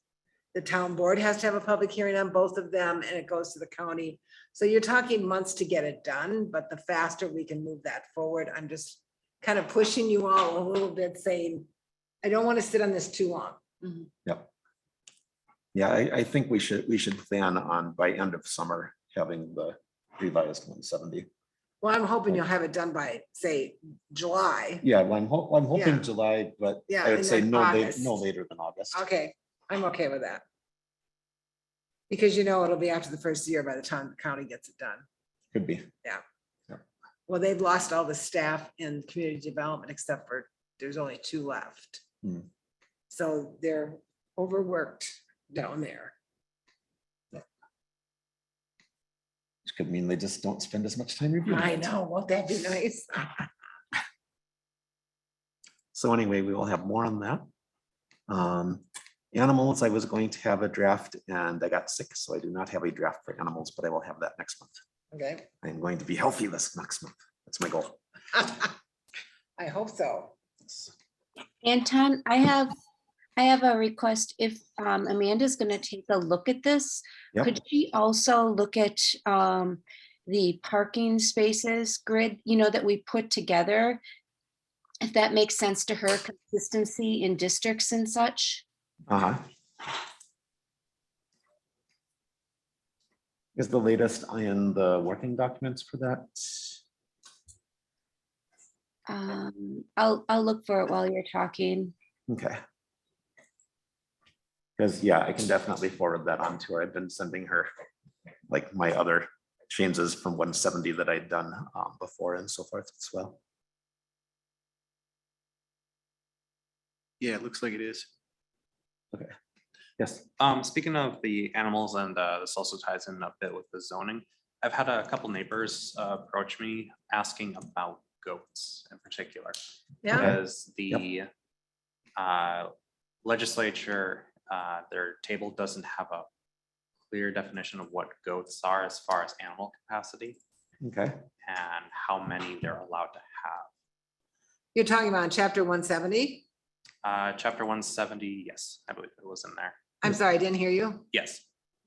The town board has to have a public hearing on both of them, and it goes to the county. So you're talking months to get it done, but the faster we can move that forward, I'm just kind of pushing you all a little bit, saying, I don't want to sit on this too long. Yep. Yeah, I think we should plan on by end of summer having the revised 170. Well, I'm hoping you'll have it done by, say, July. Yeah, well, I'm hoping Yeah. July, but Yeah, I would and say then no August. later than August. Okay, I'm okay with that. Because you know it'll be after the first year by the time the county gets it done. Could be. Yeah. Yeah. Well, they've lost all the staff in community development except for there's only 2 left. Hmm. So they're overworked down there. Which could mean they just don't spend as much time reviewing. I it. know, won't that be nice? So anyway, we will have more on that. Animals, I was going to have a draft and I got sick, so I do not have a draft for animals, but I will have that next month. Okay, I'm going to be healthy this next month. That's my goal. I hope so. Anton, I have a request. If Amanda's gonna take a look at this, Yep. could she also look at the parking spaces grid, you know, that we put together? If that makes sense to her, consistency in districts and such? Uh-huh. Is the latest in the working documents for that? I'll look for it while you're talking. Okay. Because yeah, I can definitely forward that on to her. I've been sending her like my other changes from 170 that I'd done before and so forth as well. Yeah, it looks like it is. Okay. Yes. Speaking of the animals, and this also ties in a bit with the zoning. I've had a couple neighbors approach me asking about goats in particular. Yeah. Because the legislature their table doesn't have a clear definition of what goats are as far as animal capacity Okay, and how many they're allowed to have. You're talking about chapter 170? Chapter 170, yes, I believe it was in there. I'm sorry, I didn't hear you. Yes,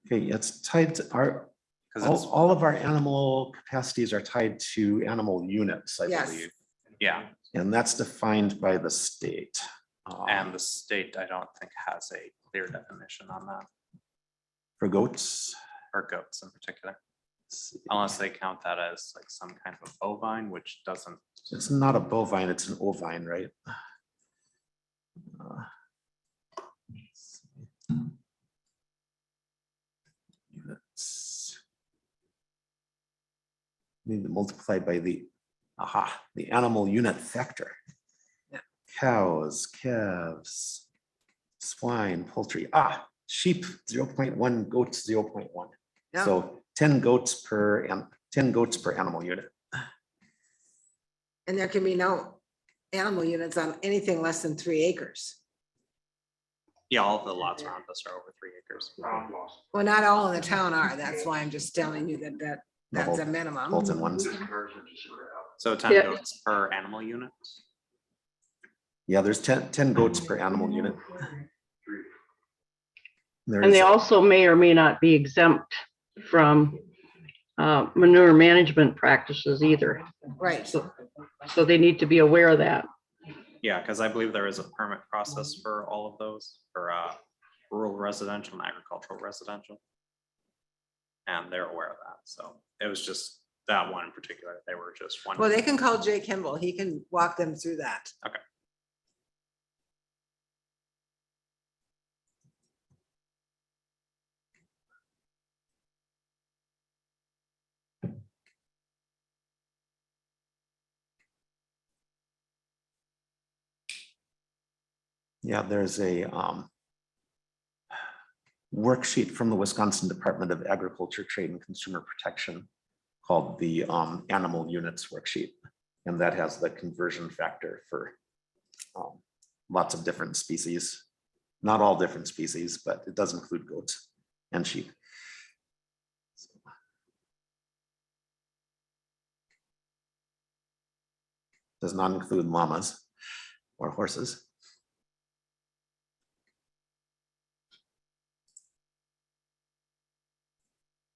okay, it's tied to our, because it's, all of our animal capacities are tied to animal units, I Yes. believe. yeah, And that's defined by the state. and the state, I don't think has a clear definition on that, For goats, or goats in particular, let's see. unless they count that as like some kind of a bovine, which doesn't. It's not a bovine, it's an ovine, right? Let's see. Units. Need to multiply by the, the animal unit factor. Yeah. Cows, calves, swine, poultry, sheep 0.1, goats 0.1. Yeah. So 10 goats per, 10 goats per animal unit. And there can be no animal units on anything less than 3 acres. Yeah, all of the lots around us are over 3 acres. Well, not all in the town are. That's why I'm just telling you that that's a minimum. Bolton ones. So 10 Yeah. goats per animal unit. Yeah, there's 10 goats per animal unit. And they There's- also may or may not be exempt from manure management practices either. Right. So they need to be aware of that. Yeah, because I believe there is a permit process for all of those, for rural residential and agricultural residential. And they're aware of that, so it was just that one in particular, they were just one. Well, they can call Jay Kimball. He can walk them through that. Okay. Yeah, there's a worksheet from the Wisconsin Department of Agriculture, Trade and Consumer Protection called the Animal Units Worksheet. And that has the conversion factor for lots of different species. Not all different species, but it does include goats and sheep. Does not include llamas or horses.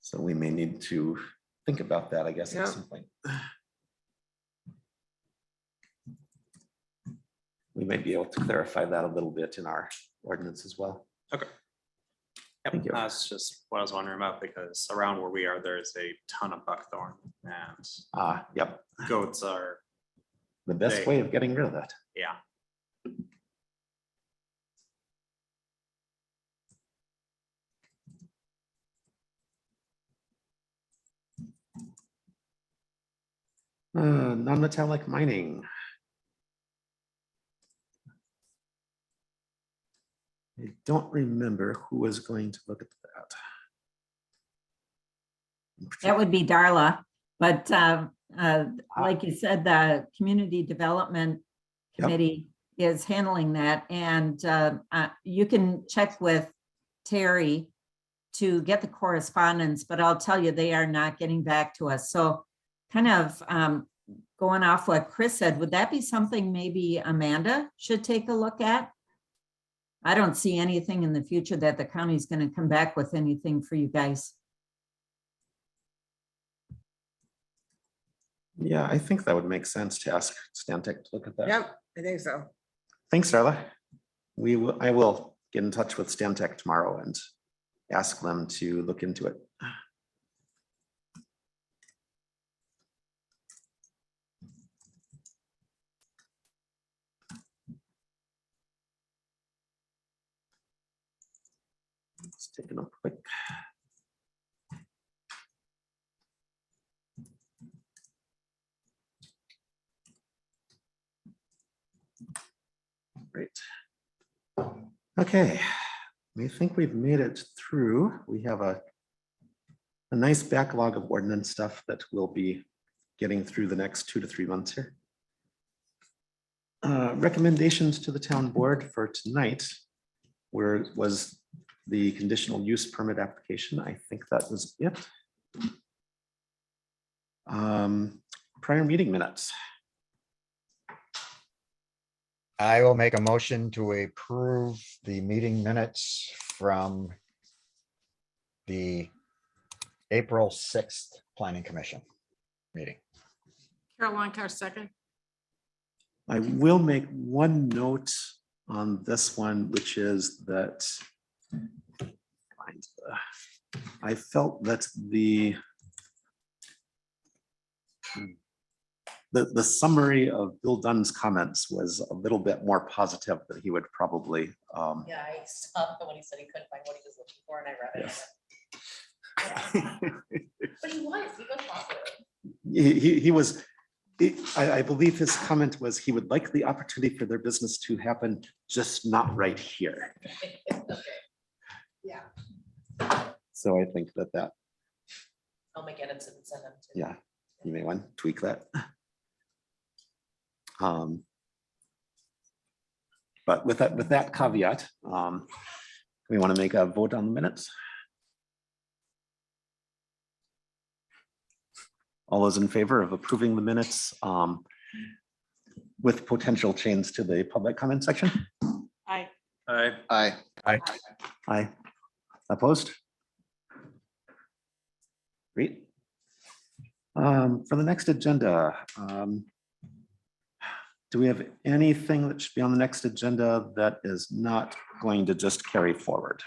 So we may need to think about that, I guess, at Yeah. some point. We may be able to clarify that a little bit in our ordinance as well. Okay. Yep, Thank you. that's just what I was wondering about, because around where we are, there's a ton of buckthorn and Yep, goats are, the best way of getting rid of that. yeah. Non-metallic mining. I don't remember who was going to look at that. That would be Darla, but like you said, the Community Development Yep. Committee is handling that, and you can check with Terry to get the correspondence, but I'll tell you, they are not getting back to us. So kind of going off what Chris said, would that be something maybe Amanda should take a look at? I don't see anything in the future that the county's going to come back with anything for you guys. Yeah, I think that would make sense to ask Stantec to look at that. Yep, I think so. Thanks, Darla. I will get in touch with Stantec tomorrow and ask them to look into it. Let's take a look quick. Great. Okay, we think we've made it through. We have a nice backlog of ordinance stuff that we'll be getting through the next 2 to 3 months here. Recommendations to the town board for tonight where was the conditional use permit application. I think that was it. Prior meeting minutes. I will make a motion to approve the meeting minutes from the April 6th Planning Commission meeting. Caroline Carr, second. I will make one note on this one, which is that I felt that the summary of Bill Dunn's comments was a little bit more positive, that he would probably Yeah, I saw when he said he couldn't find what he was looking for and I read it. But he was positive. he was, I believe his comment was he would like the opportunity for their business to happen, just not right here. Okay. Yeah. So I think that, I'll make edits and send them to. yeah, you may want to tweak that. But with that caveat, we want to make a vote on the minutes. All those in favor of approving the minutes with potential change to the public comment section? Aye. Aye. Aye. Aye. Opposed? Great. For the next agenda, do we have anything that should be on the next agenda that is not going to just carry forward?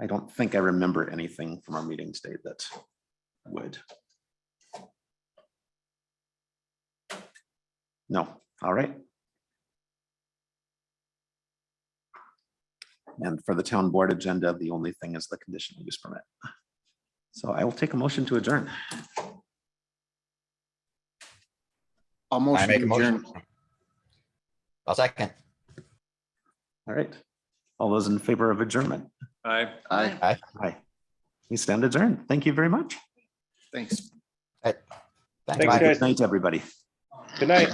I don't think I remember anything from our meeting today that would. No, all right. And for the town board agenda, the only thing is the conditional use permit. So I will take a motion to adjourn. I'll I motion make to a motion. adjourn. I'll second. All right. All those in favor of adjournment? Aye. Aye. Aye. We stand adjourned. Thank you very much. Thanks. Thanks, Have a Mike. Good night, everybody. Good night.